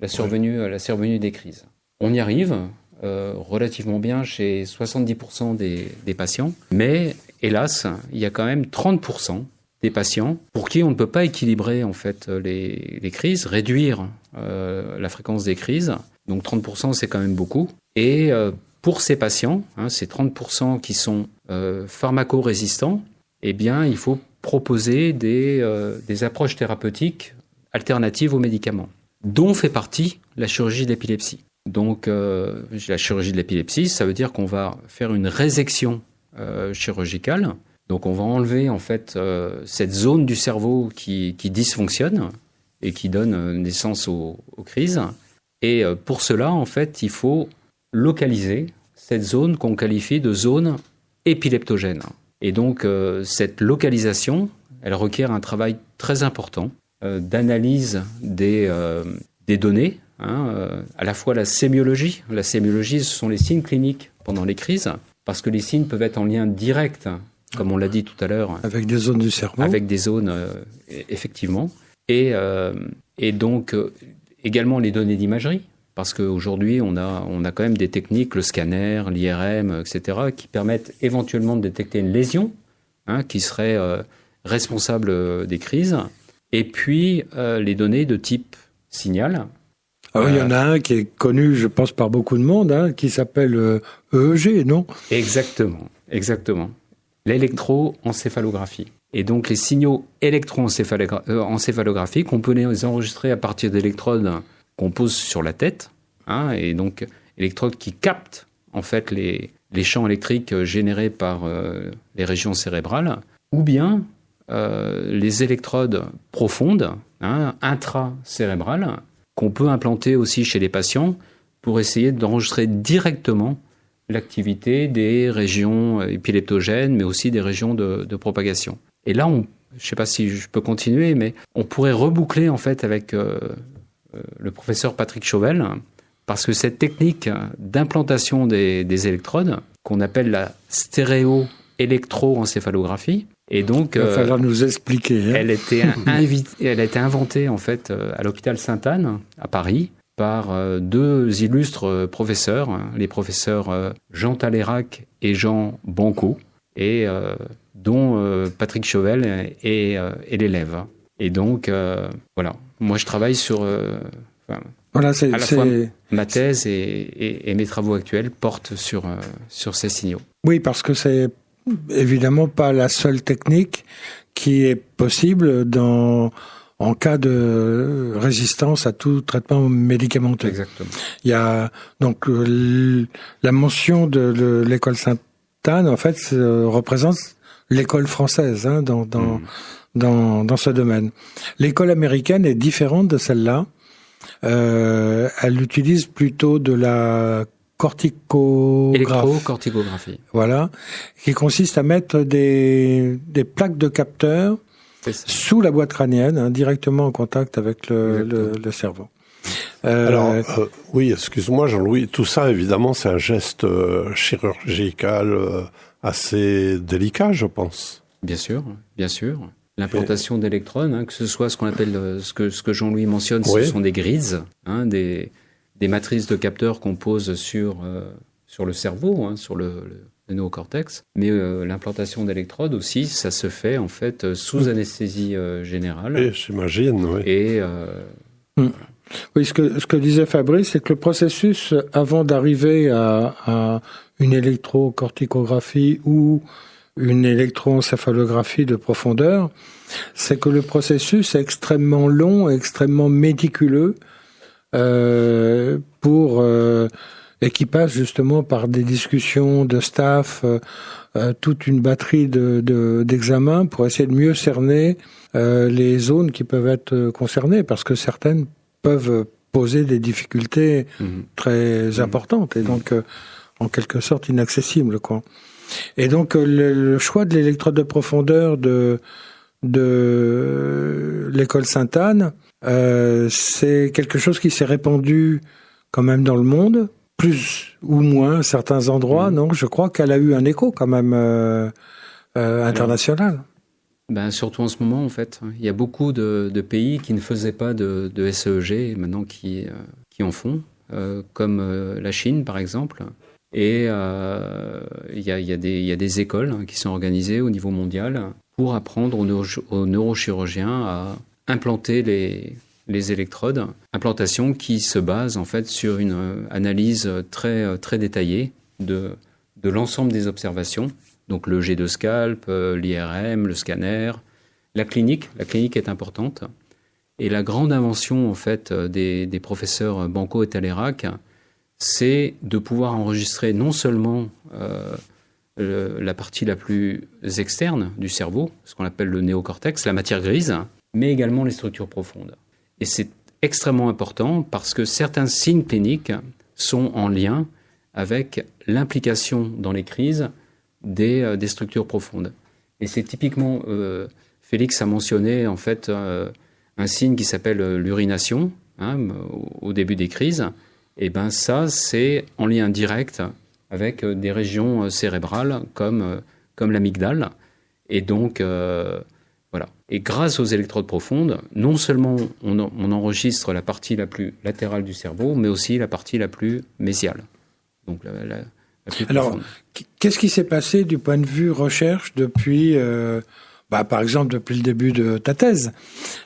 Speaker 6: la survenue des crises. On y arrive relativement bien chez 70% des patients, mais hélas, il y a quand même 30% des patients pour qui on ne peut pas équilibrer en fait les crises, réduire la fréquence des crises. Donc 30%, c'est quand même beaucoup. Et pour ces patients, ces 30% qui sont pharmacorésistants, eh bien, il faut proposer des approches thérapeutiques alternatives aux médicaments, dont fait partie la chirurgie de l'épilepsie. Donc, la chirurgie de l'épilepsie, ça veut dire qu'on va faire une résection chirurgicale. Donc, on va enlever en fait cette zone du cerveau qui dysfonctionne et qui donne naissance aux crises. Et pour cela, en fait, il faut localiser cette zone qu'on qualifie de zone épileptogène. Et donc, cette localisation, elle requiert un travail très important d'analyse des données, à la fois la sémiologie. La sémiologie, ce sont les signes cliniques pendant les crises, parce que les signes peuvent être en lien direct, comme on l'a dit tout à l'heure.
Speaker 5: Avec des zones du cerveau.
Speaker 6: Avec des zones, effectivement. Et donc, également les données d'imagerie, parce qu'aujourd'hui, on a quand même des techniques, le scanner, l'IRM, etc., qui permettent éventuellement de détecter une lésion qui serait responsable des crises. Et puis, les données de type signal.
Speaker 5: Alors, il y en a un qui est connu, je pense, par beaucoup de monde, qui s'appelle EEG, non ?
Speaker 6: Exactement. L'électroencéphalographie. Et donc, les signaux électroencéphalographiques, on peut les enregistrer à partir d'électrodes qu'on pose sur la tête, et donc électrodes qui captent en fait les champs électriques générés par les régions cérébrales, ou bien les électrodes profondes, intracérébrales, qu'on peut implanter aussi chez les patients pour essayer d'enregistrer directement l'activité des régions épileptogènes, mais aussi des régions de propagation. Et là, je ne sais pas si je peux continuer, mais on pourrait reboucler en fait avec le professeur Patrick Chauvel, parce que cette technique d'implantation des électrodes, qu'on appelle la stéréo-électroencéphalographie, et donc,
Speaker 5: il va falloir nous expliquer.
Speaker 6: Elle a été inventée en fait à l'hôpital Sainte-Anne à Paris par deux illustres professeurs, les professeurs Jean Talérac et Jean Banco, et dont Patrick Chauvel est l'élève. Et donc, voilà. Moi, je travaille sur... à la fois ma thèse et mes travaux actuels portent sur ces signaux.
Speaker 5: Oui, parce que c'est évidemment pas la seule technique qui est possible en cas de résistance à tout traitement médicamenteux.
Speaker 6: Exactement.
Speaker 5: Il y a donc la mention de l'école Sainte-Anne, en fait, représente l'école française dans ce domaine. L'école américaine est différente de celle-là. Elle utilise plutôt de la
Speaker 6: électrocorticographie.
Speaker 5: Voilà, qui consiste à mettre des plaques de capteurs sous la boîte crânienne, directement en contact avec le cerveau.
Speaker 1: Alors, oui, excuse-moi Jean-Louis, tout ça évidemment c'est un geste chirurgical assez délicat, je pense.
Speaker 6: Bien sûr. L'implantation d'électrodes, que ce soit ce qu'on appelle, ce que Jean-Louis mentionne, ce sont des grids, des matrices de capteurs qu'on pose sur le cerveau, sur le néocortex. Mais l'implantation d'électrodes aussi, ça se fait en fait sous anesthésie générale.
Speaker 1: Et j'imagine, oui.
Speaker 6: Et
Speaker 5: oui, ce que disait Fabrice, c'est que le processus, avant d'arriver à une électrocorticographie ou une électroencéphalographie de profondeur, c'est que le processus est extrêmement long, extrêmement méticuleux, et qui passe justement par des discussions de staff, toute une batterie d'examens pour essayer de mieux cerner les zones qui peuvent être concernées, parce que certaines peuvent poser des difficultés très importantes et donc en quelque sorte inaccessibles, quoi. Et donc le choix de l'électrode de profondeur de l'école Sainte-Anne, c'est quelque chose qui s'est répandu quand même dans le monde, plus ou moins à certains endroits. Non, je crois qu'elle a eu un écho quand même international.
Speaker 6: Surtout en ce moment, en fait, il y a beaucoup de pays qui ne faisaient pas de SEEG et maintenant qui en font, comme la Chine par exemple. Et il y a des écoles qui sont organisées au niveau mondial pour apprendre aux neurochirurgiens à implanter les électrodes. Implantation qui se base en fait sur une analyse très, très détaillée de l'ensemble des observations. Donc le jet de scalp, l'IRM, le scanner, la clinique. La clinique est importante. Et la grande invention en fait des professeurs Banco et Taleyrac, c'est de pouvoir enregistrer non seulement la partie la plus externe du cerveau, ce qu'on appelle le néocortex, la matière grise, mais également les structures profondes. Et c'est extrêmement important parce que certains signes cliniques sont en lien avec l'implication dans les crises des structures profondes. Et c'est typiquement, Félix a mentionné en fait un signe qui s'appelle l'urination au début des crises. Et ça, c'est en lien direct avec des régions cérébrales comme l'amygdale. Et donc, voilà. Et grâce aux électrodes profondes, non seulement on enregistre la partie la plus latérale du cerveau, mais aussi la partie la plus mésiale. Donc la plus
Speaker 5: Alors,
Speaker 6: profonde.
Speaker 5: Qu'est-ce qui s'est passé du point de vue recherche depuis... par exemple, depuis le début de ta thèse,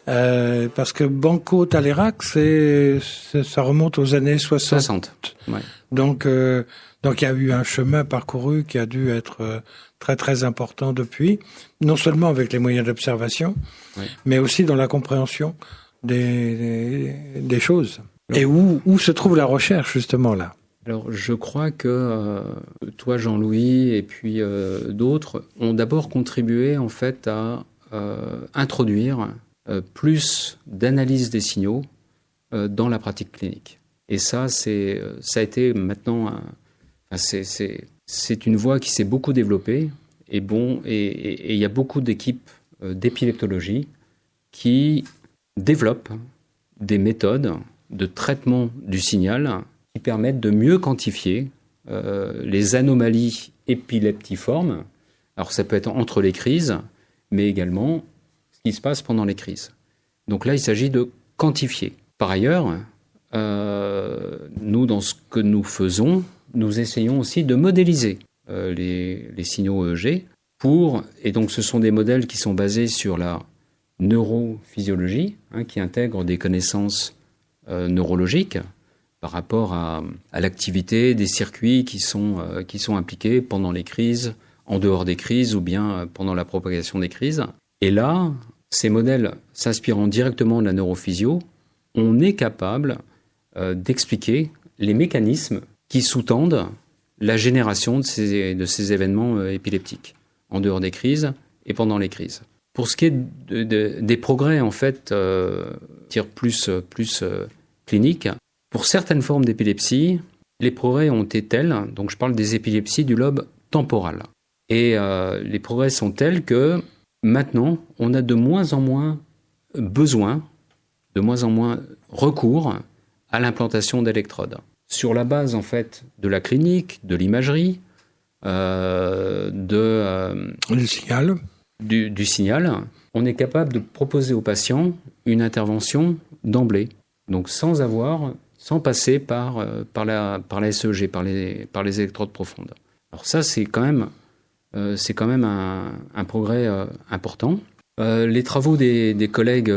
Speaker 5: parce que Banco Taleyrac, ça remonte aux années 60.
Speaker 6: Ouais.
Speaker 5: Donc, il y a eu un chemin parcouru qui a dû être très très important depuis, non seulement avec les moyens d'observation, mais aussi dans la compréhension des choses. Et où se trouve la recherche justement là?
Speaker 6: Alors, je crois que toi, Jean-Louis, et puis d'autres, ont d'abord contribué en fait à introduire plus d'analyse des signaux dans la pratique clinique. Et ça a été maintenant, c'est une voie qui s'est beaucoup développée. Et il y a beaucoup d'équipes d'épileptologie qui développent des méthodes de traitement du signal qui permettent de mieux quantifier les anomalies épileptiformes. Alors ça peut être entre les crises, mais également ce qui se passe pendant les crises. Donc là, il s'agit de quantifier. Par ailleurs, nous, dans ce que nous faisons, nous essayons aussi de modéliser les signaux EEG et donc ce sont des modèles qui sont basés sur la neurophysiologie, qui intègrent des connaissances neurologiques par rapport à l'activité des circuits qui sont impliqués pendant les crises, en dehors des crises ou bien pendant la propagation des crises. Et là, ces modèles s'inspirant directement de la neurophysio, on est capable d'expliquer les mécanismes qui sous-tendent la génération de ces événements épileptiques, en dehors des crises et pendant les crises. Pour ce qui est des progrès, en fait, plus cliniques, pour certaines formes d'épilepsie, les progrès ont été tels, donc je parle des épilepsies du lobe temporal. Et les progrès sont tels que maintenant, on a de moins en moins besoin, de moins en moins recours à l'implantation d'électrodes. Sur la base, en fait, de la clinique, de l'imagerie,
Speaker 5: du signal.
Speaker 6: Du signal, on est capable de proposer aux patients une intervention d'emblée. Donc sans passer par la SEEG, par les électrodes profondes. Alors ça, c'est quand même un progrès important. Les travaux des collègues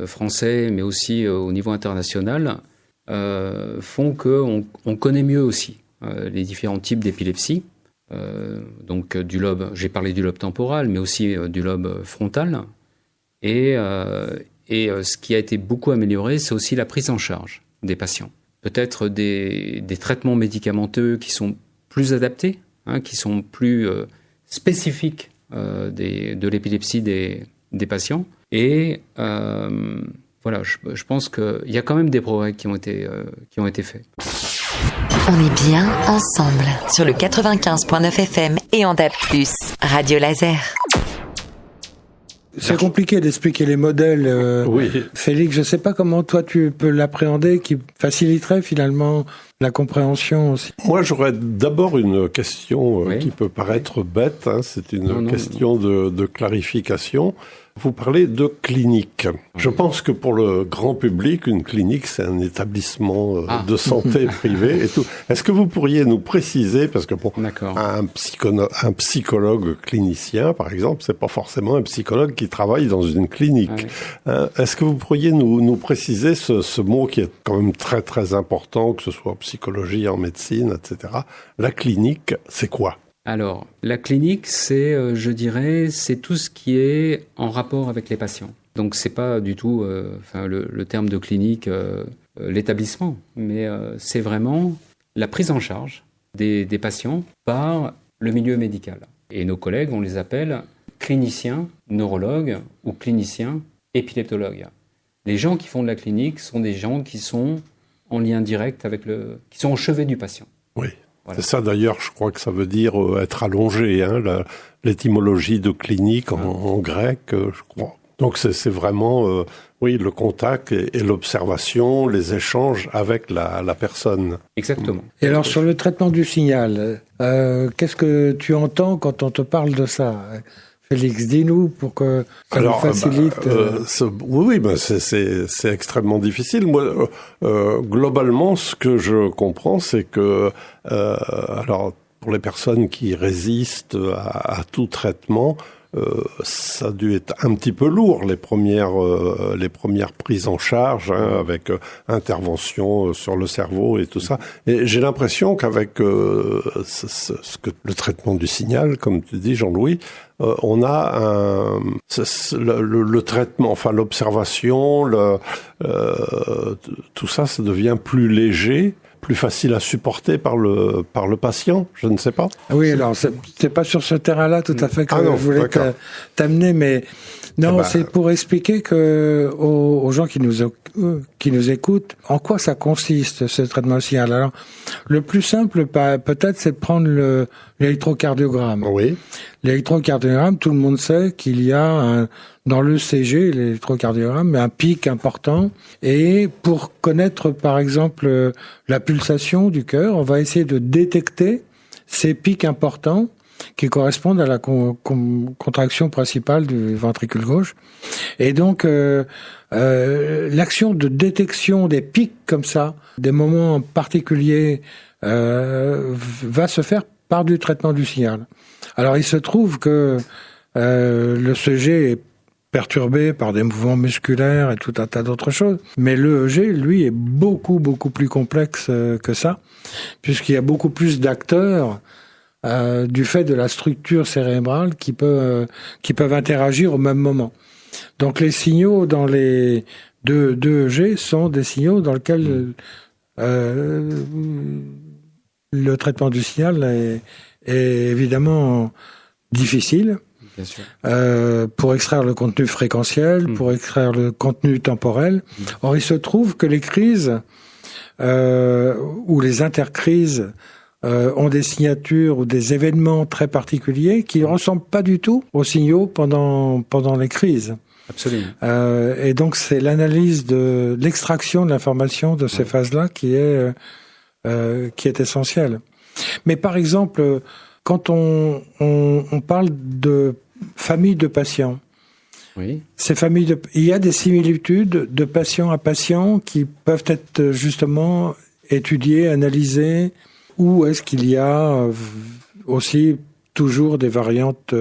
Speaker 6: français, mais aussi au niveau international, font qu'on connaît mieux aussi les différents types d'épilepsie. donc du lobe, j'ai parlé du lobe temporal, mais aussi du lobe frontal. Et ce qui a été beaucoup amélioré, c'est aussi la prise en charge des patients. Peut-être des traitements médicamenteux qui sont plus adaptés, qui sont plus spécifiques de l'épilepsie des patients. Et voilà, je pense qu'il y a quand même des progrès qui ont été faits.
Speaker 7: On est bien ensemble sur le 95.9 FM et en DAB+, Radio Laser.
Speaker 5: C'est compliqué d'expliquer les modèles.
Speaker 1: Oui.
Speaker 5: Félix, je ne sais pas comment toi tu peux l'appréhender, qui faciliterait finalement la compréhension aussi.
Speaker 1: Moi, j'aurais d'abord une question
Speaker 6: Oui.
Speaker 1: qui peut paraître bête. C'est une question de clarification. Vous parlez de clinique. Je pense que pour le grand public, une clinique, c'est un établissement de santé privé et tout. Est-ce que vous pourriez nous préciser, parce que pour un psychologue clinicien, par exemple, c'est pas forcément un psychologue qui travaille dans une clinique. Est-ce que vous pourriez nous préciser ce mot qui est quand même très très important, que ce soit en psychologie, en médecine, etc. La clinique, c'est quoi ?
Speaker 6: Alors, la clinique, c'est, je dirais, c'est tout ce qui est en rapport avec les patients. Donc, c'est pas du tout, le terme de clinique, l'établissement, mais c'est vraiment la prise en charge des patients par le milieu médical. Et nos collègues, on les appelle cliniciens, neurologues ou cliniciens épileptologues. Les gens qui font de la clinique sont des gens qui sont en lien direct qui sont au chevet du patient.
Speaker 1: Oui.
Speaker 6: Voilà.
Speaker 1: C'est ça d'ailleurs, je crois que ça veut dire être allongé, l'étymologie de clinique en grec, je crois. Donc c'est vraiment le contact et l'observation, les échanges avec la personne.
Speaker 6: Exactement.
Speaker 5: Et alors sur le traitement du signal, qu'est-ce que tu entends quand on te parle de ça ? Félix, dis-nous pour que ça nous facilite.
Speaker 1: C'est extrêmement difficile. Moi, globalement, ce que je comprends, c'est que, pour les personnes qui résistent à tout traitement, ça a dû être un petit peu lourd les premières prises en charge avec intervention sur le cerveau et tout ça. Et j'ai l'impression qu'avec le traitement du signal, comme tu dis Jean-Louis, on a le traitement, enfin l'observation, tout ça, ça devient plus léger, plus facile à supporter par le patient, je ne sais pas.
Speaker 5: Oui, alors c'est pas sur ce terrain-là tout à fait que je voulais t'amener, mais non, c'est pour expliquer que aux gens qui nous écoutent, en quoi ça consiste ce traitement signal. Alors, le plus simple peut-être, c'est de prendre l'électrocardiogramme.
Speaker 1: Oui.
Speaker 5: L'électrocardiogramme, tout le monde sait qu'il y a dans l'ECG, l'électrocardiogramme, un pic important. Et pour connaître, par exemple, la pulsation du cœur, on va essayer de détecter ces pics importants qui correspondent à la contraction principale du ventricule gauche. Et donc, l'action de détection des pics comme ça, des moments particuliers, va se faire par du traitement du signal. Alors, il se trouve que l'ECG est perturbé par des mouvements musculaires et tout un tas d'autres choses. Mais l'EEG, lui, est beaucoup, beaucoup plus complexe que ça, puisqu'il y a beaucoup plus d'acteurs du fait de la structure cérébrale qui peuvent interagir au même moment. Donc les signaux dans les deux EEG sont des signaux dans lesquels le traitement du signal est évidemment difficile.
Speaker 6: Bien sûr.
Speaker 5: Pour extraire le contenu fréquentiel, pour extraire le contenu temporel. Or, il se trouve que les crises ou les intercrises ont des signatures ou des événements très particuliers qui ne ressemblent pas du tout aux signaux pendant les crises.
Speaker 6: Absolument.
Speaker 5: Et donc, c'est l'analyse de l'extraction de l'information de ces phases-là qui est essentielle. Mais par exemple, quand on parle de familles de patients,
Speaker 6: oui.
Speaker 5: Il y a des similitudes de patient à patient qui peuvent être justement étudiées, analysées, ou est-ce qu'il y a aussi toujours des variantes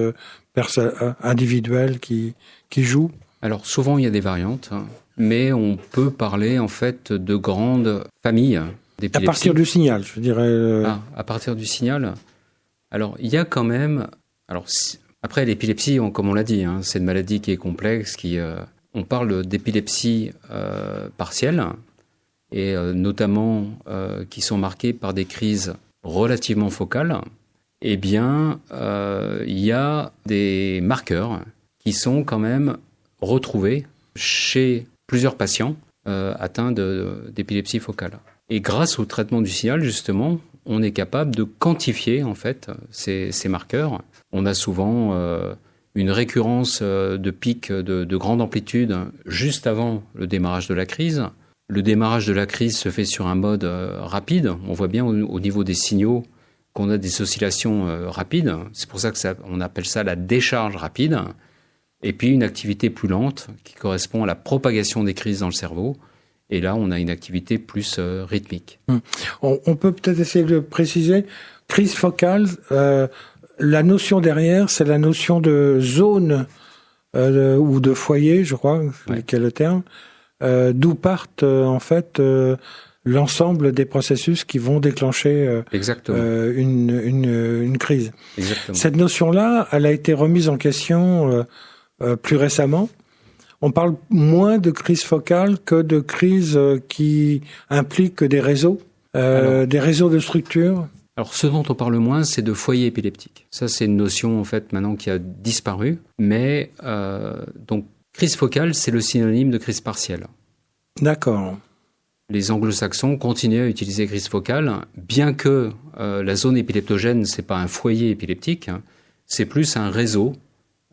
Speaker 5: individuelles qui jouent ?
Speaker 6: Alors souvent il y a des variantes, mais on peut parler en fait de grandes familles d'épilepsie.
Speaker 5: À partir du signal, je dirais.
Speaker 6: À partir du signal. Alors, il y a quand même... Après, l'épilepsie, comme on l'a dit, c'est une maladie qui est complexe. On parle d'épilepsie partielle, et notamment qui sont marquées par des crises relativement focales. Eh bien, il y a des marqueurs qui sont quand même retrouvés chez plusieurs patients atteints d'épilepsie focale. Et grâce au traitement du signal, justement, on est capable de quantifier en fait ces marqueurs. On a souvent une récurrence de pics de grande amplitude juste avant le démarrage de la crise. Le démarrage de la crise se fait sur un mode rapide. On voit bien au niveau des signaux qu'on a des oscillations rapides. C'est pour ça on appelle ça la décharge rapide. Et puis une activité plus lente qui correspond à la propagation des crises dans le cerveau. Et là, on a une activité plus rythmique.
Speaker 5: On peut peut-être essayer de préciser. Crise focale, la notion derrière, c'est la notion de zone ou de foyer, je crois, quel est le terme, d'où partent en fait l'ensemble des processus qui vont déclencher une crise.
Speaker 6: Exactement.
Speaker 5: Cette notion-là, elle a été remise en question plus récemment. On parle moins de crise focale que de crise qui implique des réseaux, des réseaux de structures.
Speaker 6: Alors, ce dont on parle moins, c'est de foyer épileptique. Ça, c'est une notion, en fait, maintenant qui a disparu. Mais, donc, crise focale, c'est le synonyme de crise partielle.
Speaker 5: D'accord.
Speaker 6: Les anglo-saxons continuent à utiliser crise focale, bien que la zone épileptogène, c'est pas un foyer épileptique, c'est plus un réseau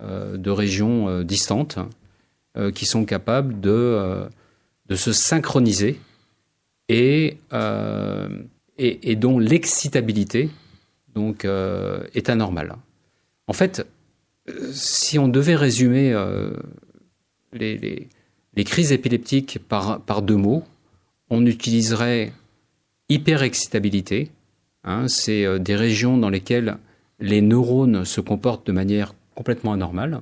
Speaker 6: de régions distantes qui sont capables de se synchroniser et dont l'excitabilité donc, est anormale. En fait, si on devait résumer les crises épileptiques par deux mots, on utiliserait hyperexcitabilité. C'est des régions dans lesquelles les neurones se comportent de manière complètement anormale.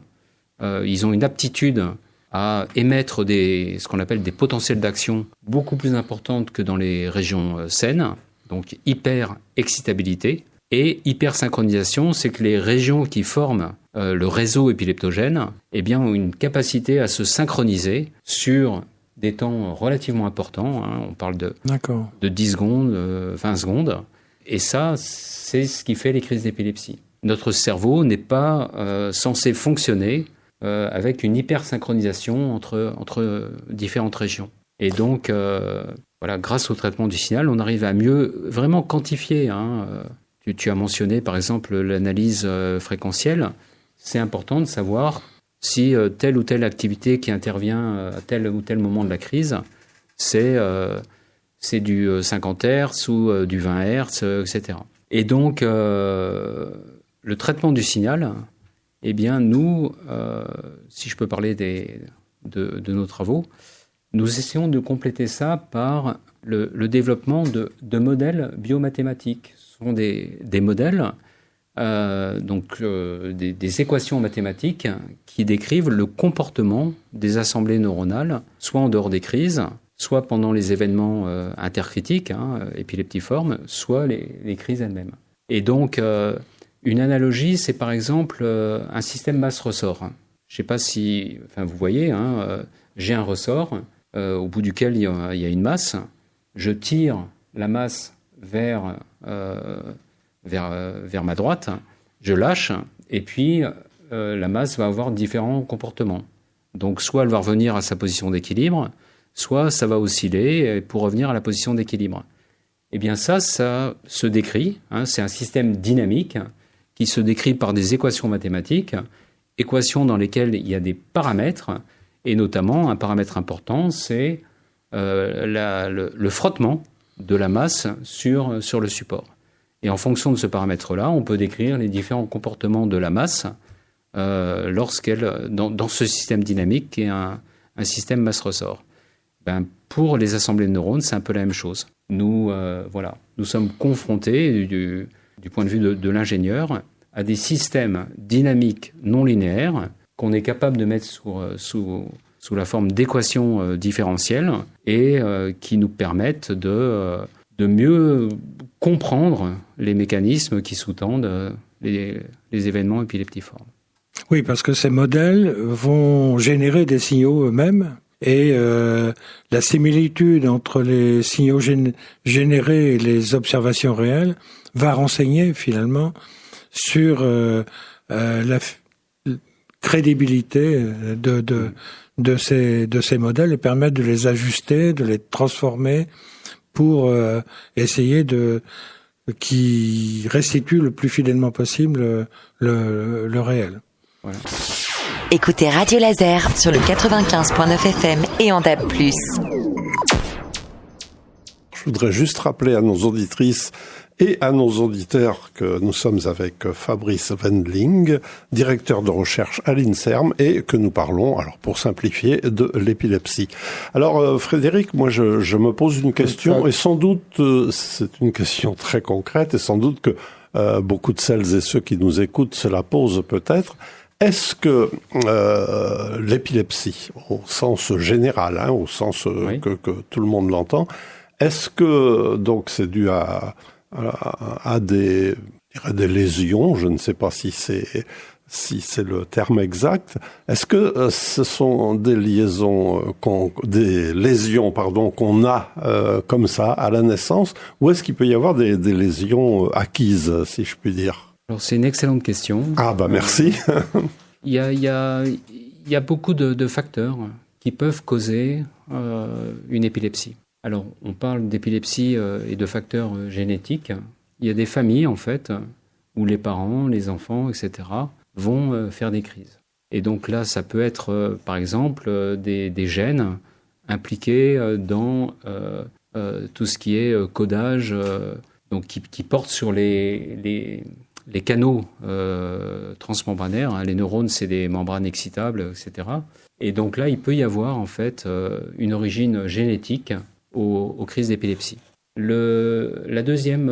Speaker 6: Ils ont une aptitude à émettre ce qu'on appelle des potentiels d'action beaucoup plus importantes que dans les régions saines. Donc hyper-excitabilité. Et hypersynchronisation, c'est que les régions qui forment le réseau épileptogène eh bien, ont une capacité à se synchroniser sur des temps relativement importants. On parle de 10 secondes, 20 secondes. Et ça, c'est ce qui fait les crises d'épilepsie. Notre cerveau n'est pas censé fonctionner avec une hypersynchronisation entre différentes régions. Et donc, voilà, grâce au traitement du signal, on arrive à mieux vraiment quantifier. Tu as mentionné, par exemple, l'analyse fréquentielle. C'est important de savoir si telle ou telle activité qui intervient à tel ou tel moment de la crise, c'est du 50 Hz ou du 20 Hz, etc. Et donc, le traitement du signal, eh bien, nous, si je peux parler de nos travaux, nous essayons de compléter ça par le développement de modèles biomathématiques. Ce sont des modèles, des équations mathématiques qui décrivent le comportement des assemblées neuronales, soit en dehors des crises, soit pendant les événements intercritiques, épileptiformes, soit les crises elles-mêmes. Et donc, une analogie, c'est par exemple un système masse-ressort. Je ne sais pas si vous voyez, j'ai un ressort au bout duquel il y a une masse. Je tire la masse vers ma droite, je lâche, et puis la masse va avoir différents comportements. Donc soit elle va revenir à sa position d'équilibre, soit ça va osciller pour revenir à la position d'équilibre. Eh bien ça se décrit, c'est un système dynamique qui se décrit par des équations mathématiques, équations dans lesquelles il y a des paramètres, et notamment un paramètre important, c'est le frottement de la masse sur le support. Et en fonction de ce paramètre-là, on peut décrire les différents comportements de la masse lorsqu'elle, dans ce système dynamique qui est un système masse-ressort. Pour les assemblées de neurones, c'est un peu la même chose. Nous sommes confrontés, du point de vue de l'ingénieur, à des systèmes dynamiques non linéaires qu'on est capable de mettre sous la forme d'équations différentielles et qui nous permettent de mieux comprendre les mécanismes qui sous-tendent les événements épileptiformes.
Speaker 5: Oui, parce que ces modèles vont générer des signaux eux-mêmes et la similitude entre les signaux générés et les observations réelles va renseigner finalement sur la crédibilité de ces modèles et permettre de les ajuster, de les transformer pour essayer qui restituent le plus fidèlement possible le réel.
Speaker 6: Voilà.
Speaker 7: Écoutez Radio Laser sur le 95.9 FM et en DAB+.
Speaker 1: Je voudrais juste rappeler à nos auditrices et à nos auditeurs que nous sommes avec Fabrice Wendling, directeur de recherche à l'INSERM, et que nous parlons, alors pour simplifier, de l'épilepsie. Alors Frédéric, moi je me pose une question, et sans doute c'est une question très concrète, et sans doute que beaucoup de celles et ceux qui nous écoutent se la posent peut-être. Est-ce que l'épilepsie, au sens général, au sens
Speaker 6: oui.
Speaker 1: que tout le monde l'entend, est-ce que donc c'est dû à des lésions, je ne sais pas si c'est le terme exact. Est-ce que ce sont des lésions qu'on a comme ça à la naissance, ou est-ce qu'il peut y avoir des lésions acquises, si je puis dire?
Speaker 6: Alors c'est une excellente question.
Speaker 1: Ah bah merci.
Speaker 6: Il y a beaucoup de facteurs qui peuvent causer une épilepsie. Alors, on parle d'épilepsie et de facteurs génétiques. Il y a des familles, en fait, où les parents, les enfants, etc., vont faire des crises. Et donc là, ça peut être, par exemple, des gènes impliqués dans tout ce qui est codage, donc qui porte sur les canaux transmembranaires. Les neurones, c'est des membranes excitables, etc. Et donc là, il peut y avoir, en fait, une origine génétique aux crises d'épilepsie. La deuxième,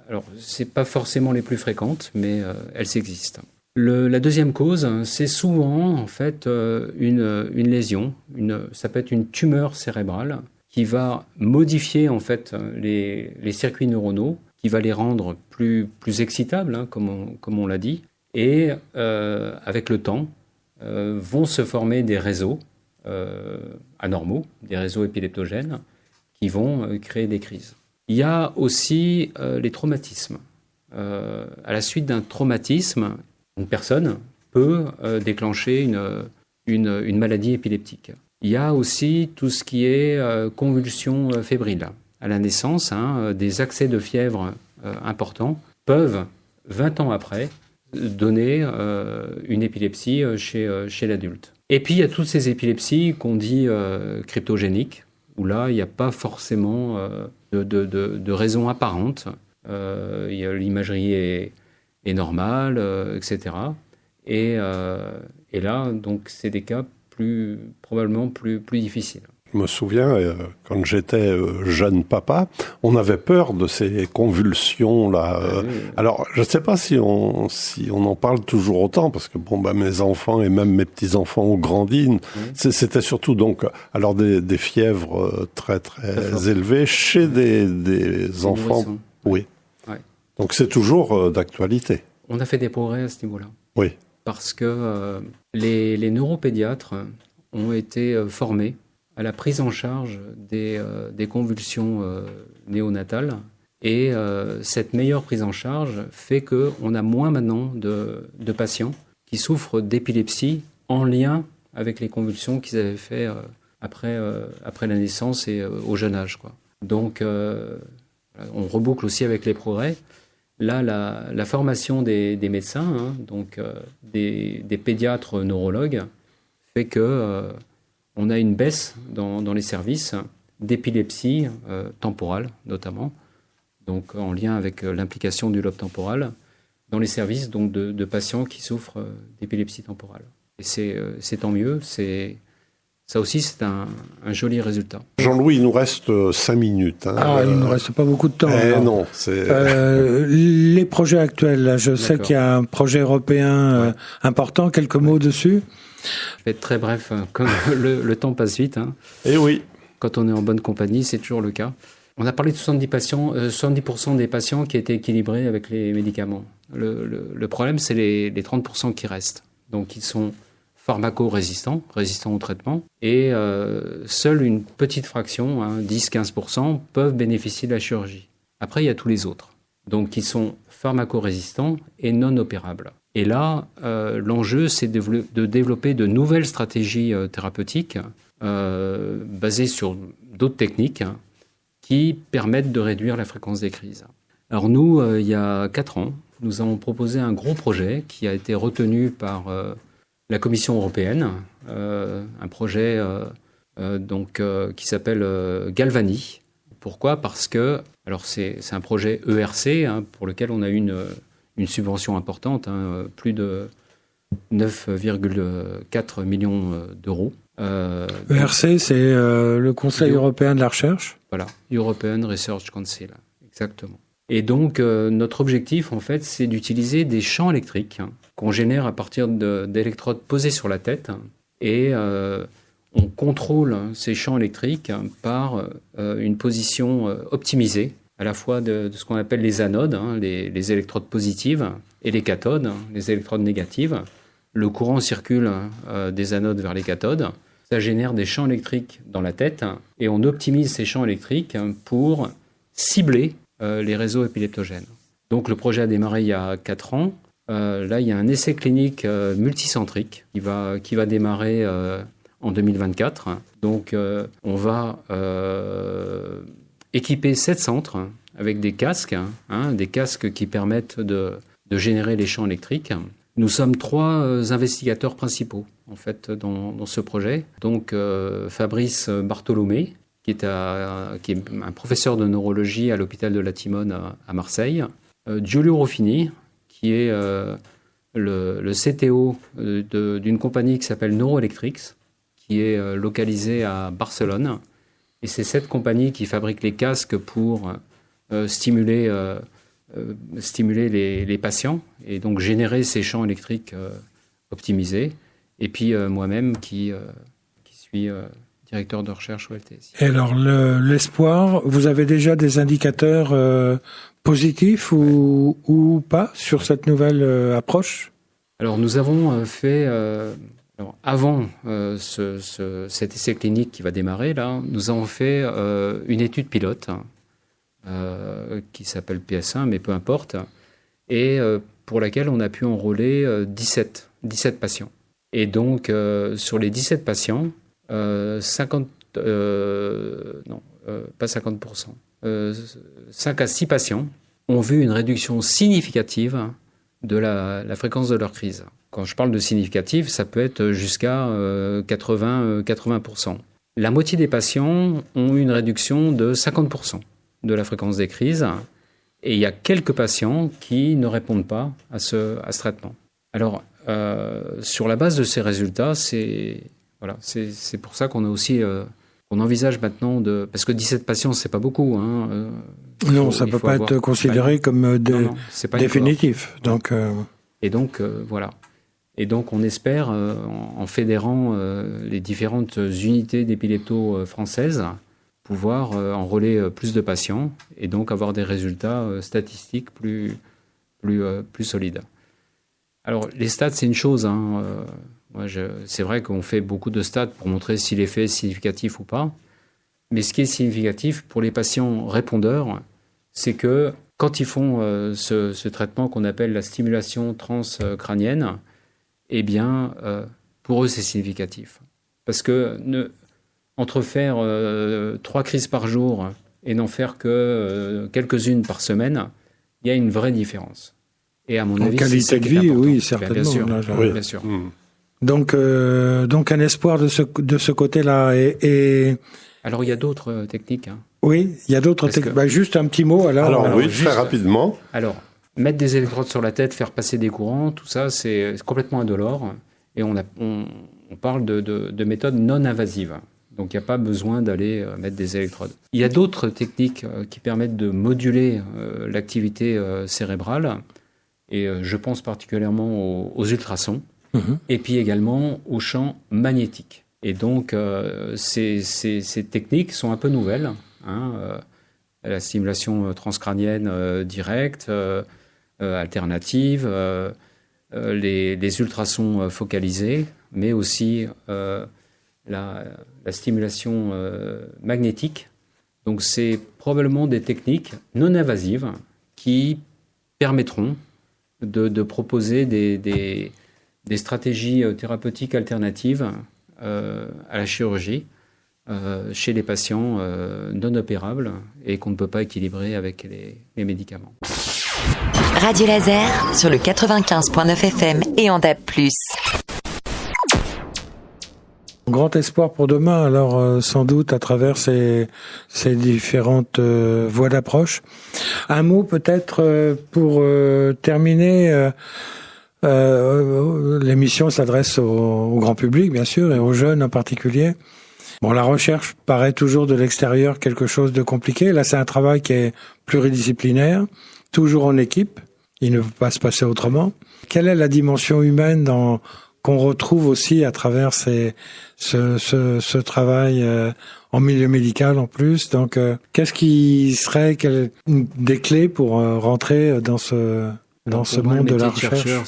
Speaker 6: alors c'est pas forcément les plus fréquentes, mais elles existent. La deuxième cause, c'est souvent en fait une lésion, ça peut être une tumeur cérébrale qui va modifier en fait les circuits neuronaux, qui va les rendre plus excitables, comme on l'a dit, et avec le temps vont se former des réseaux anormaux, des réseaux épileptogènes, qui vont créer des crises. Il y a aussi les traumatismes. À la suite d'un traumatisme, une personne peut déclencher une maladie épileptique. Il y a aussi tout ce qui est convulsions fébriles. À la naissance, des accès de fièvre importants peuvent, 20 ans après, donner une épilepsie chez l'adulte. Et puis il y a toutes ces épilepsies qu'on dit cryptogéniques, où là, il n'y a pas forcément de raison apparente. L'imagerie est normale, etc. Et là, donc, c'est des cas probablement plus difficiles.
Speaker 1: Je me souviens, quand j'étais jeune papa, on avait peur de ces convulsions-là.
Speaker 6: Oui.
Speaker 1: Alors, je ne sais pas si on en parle toujours autant, parce que mes enfants et même mes petits-enfants ont grandi. Oui. C'était surtout donc alors des fièvres très très élevées chez des enfants.
Speaker 6: Nourrissons.
Speaker 1: Oui.
Speaker 6: Ouais.
Speaker 1: Donc c'est toujours d'actualité.
Speaker 6: On a fait des progrès à ce niveau-là.
Speaker 1: Oui.
Speaker 6: Parce que les neuropédiatres ont été formés à la prise en charge des convulsions néonatales. Et cette meilleure prise en charge fait qu'on a moins maintenant de patients qui souffrent d'épilepsie en lien avec les convulsions qu'ils avaient fait après la naissance et au jeune âge, quoi. Donc, on reboucle aussi avec les progrès. Là, la formation des médecins, donc des pédiatres neurologues, fait que on a une baisse dans les services d'épilepsie temporale, notamment, donc en lien avec l'implication du lobe temporal, dans les services donc de patients qui souffrent d'épilepsie temporale. Et c'est tant mieux, ça aussi c'est un joli résultat.
Speaker 1: Jean-Louis, il nous reste 5 minutes.
Speaker 5: Il ne nous reste pas beaucoup de temps.
Speaker 1: Non, c'est...
Speaker 5: les projets actuels, là, je sais qu'il y a un projet européen important, quelques mots dessus.
Speaker 6: Je vais être très bref, comme le temps passe vite.
Speaker 1: Eh oui.
Speaker 6: Quand on est en bonne compagnie, c'est toujours le cas. On a parlé de 70% des patients qui étaient équilibrés avec les médicaments. Le problème, c'est les 30% qui restent. Donc, ils sont pharmaco-résistants, résistants au traitement, et seule une petite fraction, 10-15%, peuvent bénéficier de la chirurgie. Après, il y a tous les autres. Donc, ils sont pharmaco-résistants et non opérables. Et là, l'enjeu, c'est de développer de nouvelles stratégies thérapeutiques basées sur d'autres techniques qui permettent de réduire la fréquence des crises. Alors nous, il y a 4 ans, nous avons proposé un gros projet qui a été retenu par la Commission européenne, un projet qui s'appelle Galvani. Pourquoi ? Parce que, alors c'est un projet ERC pour lequel on a eu une subvention importante, plus de 9,4 millions d'euros.
Speaker 5: ERC, c'est le Conseil européen de la recherche.
Speaker 6: Voilà, European Research Council, exactement. Et donc, notre objectif, en fait, c'est d'utiliser des champs électriques qu'on génère à partir d'électrodes posées sur la tête. Et on contrôle ces champs électriques par une position optimisée, à la fois de ce qu'on appelle les anodes, les électrodes positives, et les cathodes, les électrodes négatives. Le courant circule des anodes vers les cathodes. Ça génère des champs électriques dans la tête et on optimise ces champs électriques pour cibler les réseaux épileptogènes. Donc le projet a démarré il y a 4 ans. Là, il y a un essai clinique multicentrique qui va démarrer en 2024. Donc on va équiper 7 centres avec des casques qui permettent de générer les champs électriques. Nous sommes 3 investigateurs principaux en fait dans ce projet. Donc Fabrice Bartholomé, qui est un professeur de neurologie à l'hôpital de la Timone à Marseille. Giulio Ruffini, qui est le CTO d'une compagnie qui s'appelle Neuroelectrics, qui est localisée à Barcelone. Et c'est cette compagnie qui fabrique les casques pour stimuler les patients et donc générer ces champs électriques optimisés. Et puis moi-même qui suis directeur de recherche au LTSI.
Speaker 5: Et alors l'espoir, vous avez déjà des indicateurs positifs ou pas sur cette nouvelle approche ?
Speaker 6: Alors nous avons fait, avant cet essai clinique qui va démarrer, là, nous avons fait une étude pilote qui s'appelle PS1, mais peu importe, et pour laquelle on a pu enrôler 17 patients. Et donc, sur les 17 patients, 5 à 6 patients ont vu une réduction significative de la fréquence de leur crise. Quand je parle de significative, ça peut être jusqu'à 80%. La moitié des patients ont eu une réduction de 50% de la fréquence des crises. Et il y a quelques patients qui ne répondent pas à ce traitement. Alors, sur la base de ces résultats, c'est pour ça qu'on a aussi... on envisage maintenant parce que 17 patients, c'est pas beaucoup.
Speaker 5: Non, ça ne peut pas être considéré comme définitif. Donc,
Speaker 6: Et donc, voilà. Et donc, on espère, en fédérant les différentes unités d'épilepto françaises, pouvoir enrôler plus de patients et donc avoir des résultats statistiques plus solides. Alors, les stats, c'est une chose. C'est vrai qu'on fait beaucoup de stats pour montrer si l'effet est significatif ou pas. Mais ce qui est significatif pour les patients répondeurs, c'est que quand ils font ce traitement qu'on appelle la stimulation transcrânienne, eh bien, pour eux, c'est significatif. Parce que entre faire 3 crises par jour et n'en faire que quelques-unes par semaine, il y a une vraie différence. Et à mon avis,
Speaker 5: qualité de vie, oui, certainement.
Speaker 6: Bien sûr.
Speaker 5: Oui.
Speaker 6: Bien sûr.
Speaker 5: Donc un espoir de ce côté-là. Et...
Speaker 6: Alors, il y a d'autres techniques.
Speaker 5: Oui, il y a d'autres techniques. Juste un petit mot.
Speaker 1: Alors oui, très rapidement.
Speaker 6: Alors, mettre des électrodes sur la tête, faire passer des courants, tout ça, c'est complètement indolore. Et on parle de méthodes non invasives. Donc, il n'y a pas besoin d'aller mettre des électrodes. Il y a d'autres techniques qui permettent de moduler l'activité cérébrale. Et je pense particulièrement aux ultrasons. Et puis également aux champs magnétiques. Et donc, ces techniques sont un peu nouvelles. la stimulation transcrânienne directe, alternative, les ultrasons focalisés, mais aussi la stimulation magnétique. Donc c'est probablement des techniques non invasives qui permettront de proposer des stratégies thérapeutiques alternatives à la chirurgie chez les patients non opérables et qu'on ne peut pas équilibrer avec les médicaments.
Speaker 7: Radio Laser sur le 95.9 FM et en DAB+.
Speaker 5: Grand espoir pour demain, alors sans doute à travers ces différentes voies d'approche. Un mot peut-être pour terminer. L'émission s'adresse au grand public, bien sûr, et aux jeunes en particulier. Bon, la recherche paraît toujours de l'extérieur quelque chose de compliqué. Là, c'est un travail qui est pluridisciplinaire, toujours en équipe. Il ne peut pas se passer autrement. Quelle est la dimension humaine qu'on retrouve aussi à travers ce travail en milieu médical en plus? Donc, qu'est-ce qui serait des clés pour rentrer dans ce monde de la recherche?
Speaker 6: Chercheur,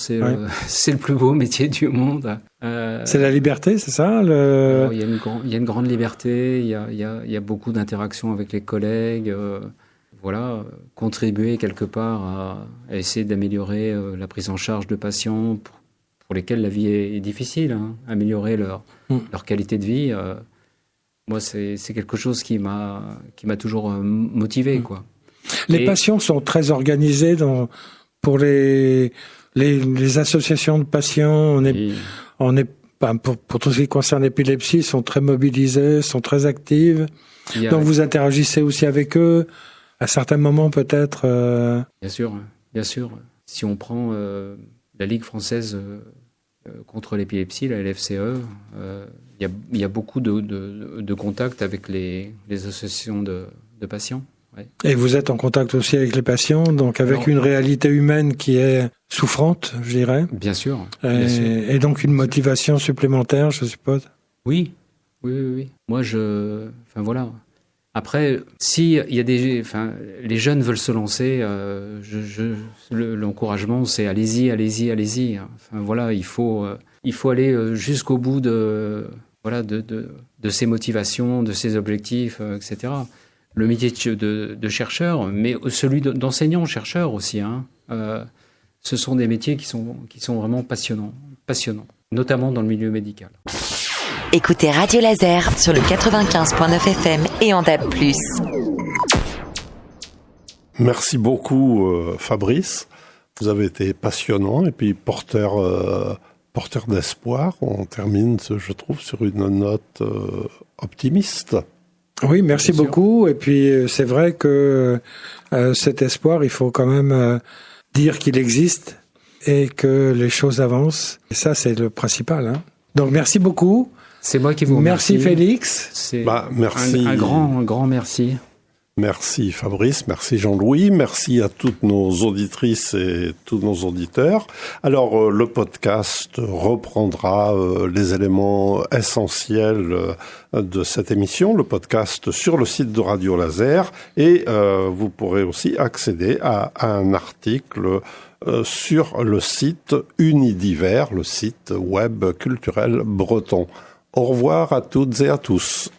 Speaker 6: c'est le plus beau métier du monde.
Speaker 5: C'est la liberté, c'est ça?
Speaker 6: Alors, il y a une grande liberté, il y a beaucoup d'interactions avec les collègues. Contribuer quelque part à essayer d'améliorer la prise en charge de patients pour lesquels la vie est difficile, améliorer leur qualité de vie. Moi, c'est quelque chose qui m'a toujours motivé, quoi.
Speaker 5: Les patients sont très organisés pour les associations de patients. Pour tout ce qui concerne l'épilepsie, ils sont très mobilisés, sont très actifs. Donc vous interagissez aussi avec eux à certains moments peut-être.
Speaker 6: Bien sûr. Si on prend la Ligue française contre l'épilepsie, la LFCE, il y a beaucoup de contacts avec les associations de patients. Ouais.
Speaker 5: Et vous êtes en contact aussi avec les patients, donc avec une réalité humaine qui est souffrante, je dirais.
Speaker 6: Bien sûr.
Speaker 5: Et donc une motivation supplémentaire, je suppose.
Speaker 6: Oui. Moi, voilà. Après, si il y a les jeunes veulent se lancer, l'encouragement, c'est allez-y. Enfin voilà, il faut aller jusqu'au bout de ses motivations, de ses objectifs, etc. Le métier de chercheur, mais celui d'enseignant-chercheur aussi, ce sont des métiers qui sont vraiment passionnants, notamment dans le milieu médical.
Speaker 7: Écoutez Radio Laser sur le 95.9 FM et en DAB+.
Speaker 1: Merci beaucoup Fabrice. Vous avez été passionnant et puis porteur d'espoir. On termine, je trouve, sur une note optimiste.
Speaker 5: Oui, merci beaucoup. Et puis c'est vrai que cet espoir, il faut quand même dire qu'il existe et que les choses avancent. Et ça, c'est le principal. Donc merci beaucoup.
Speaker 6: C'est moi qui vous remercie.
Speaker 5: Merci Félix.
Speaker 1: Merci.
Speaker 6: Un grand merci.
Speaker 1: Merci Fabrice, merci Jean-Louis, merci à toutes nos auditrices et tous nos auditeurs. Alors le podcast reprendra les éléments essentiels de cette émission, le podcast sur le site de Radio Laser, et vous pourrez aussi accéder à un article sur le site Unidivers, le site web culturel breton. Au revoir à toutes et à tous.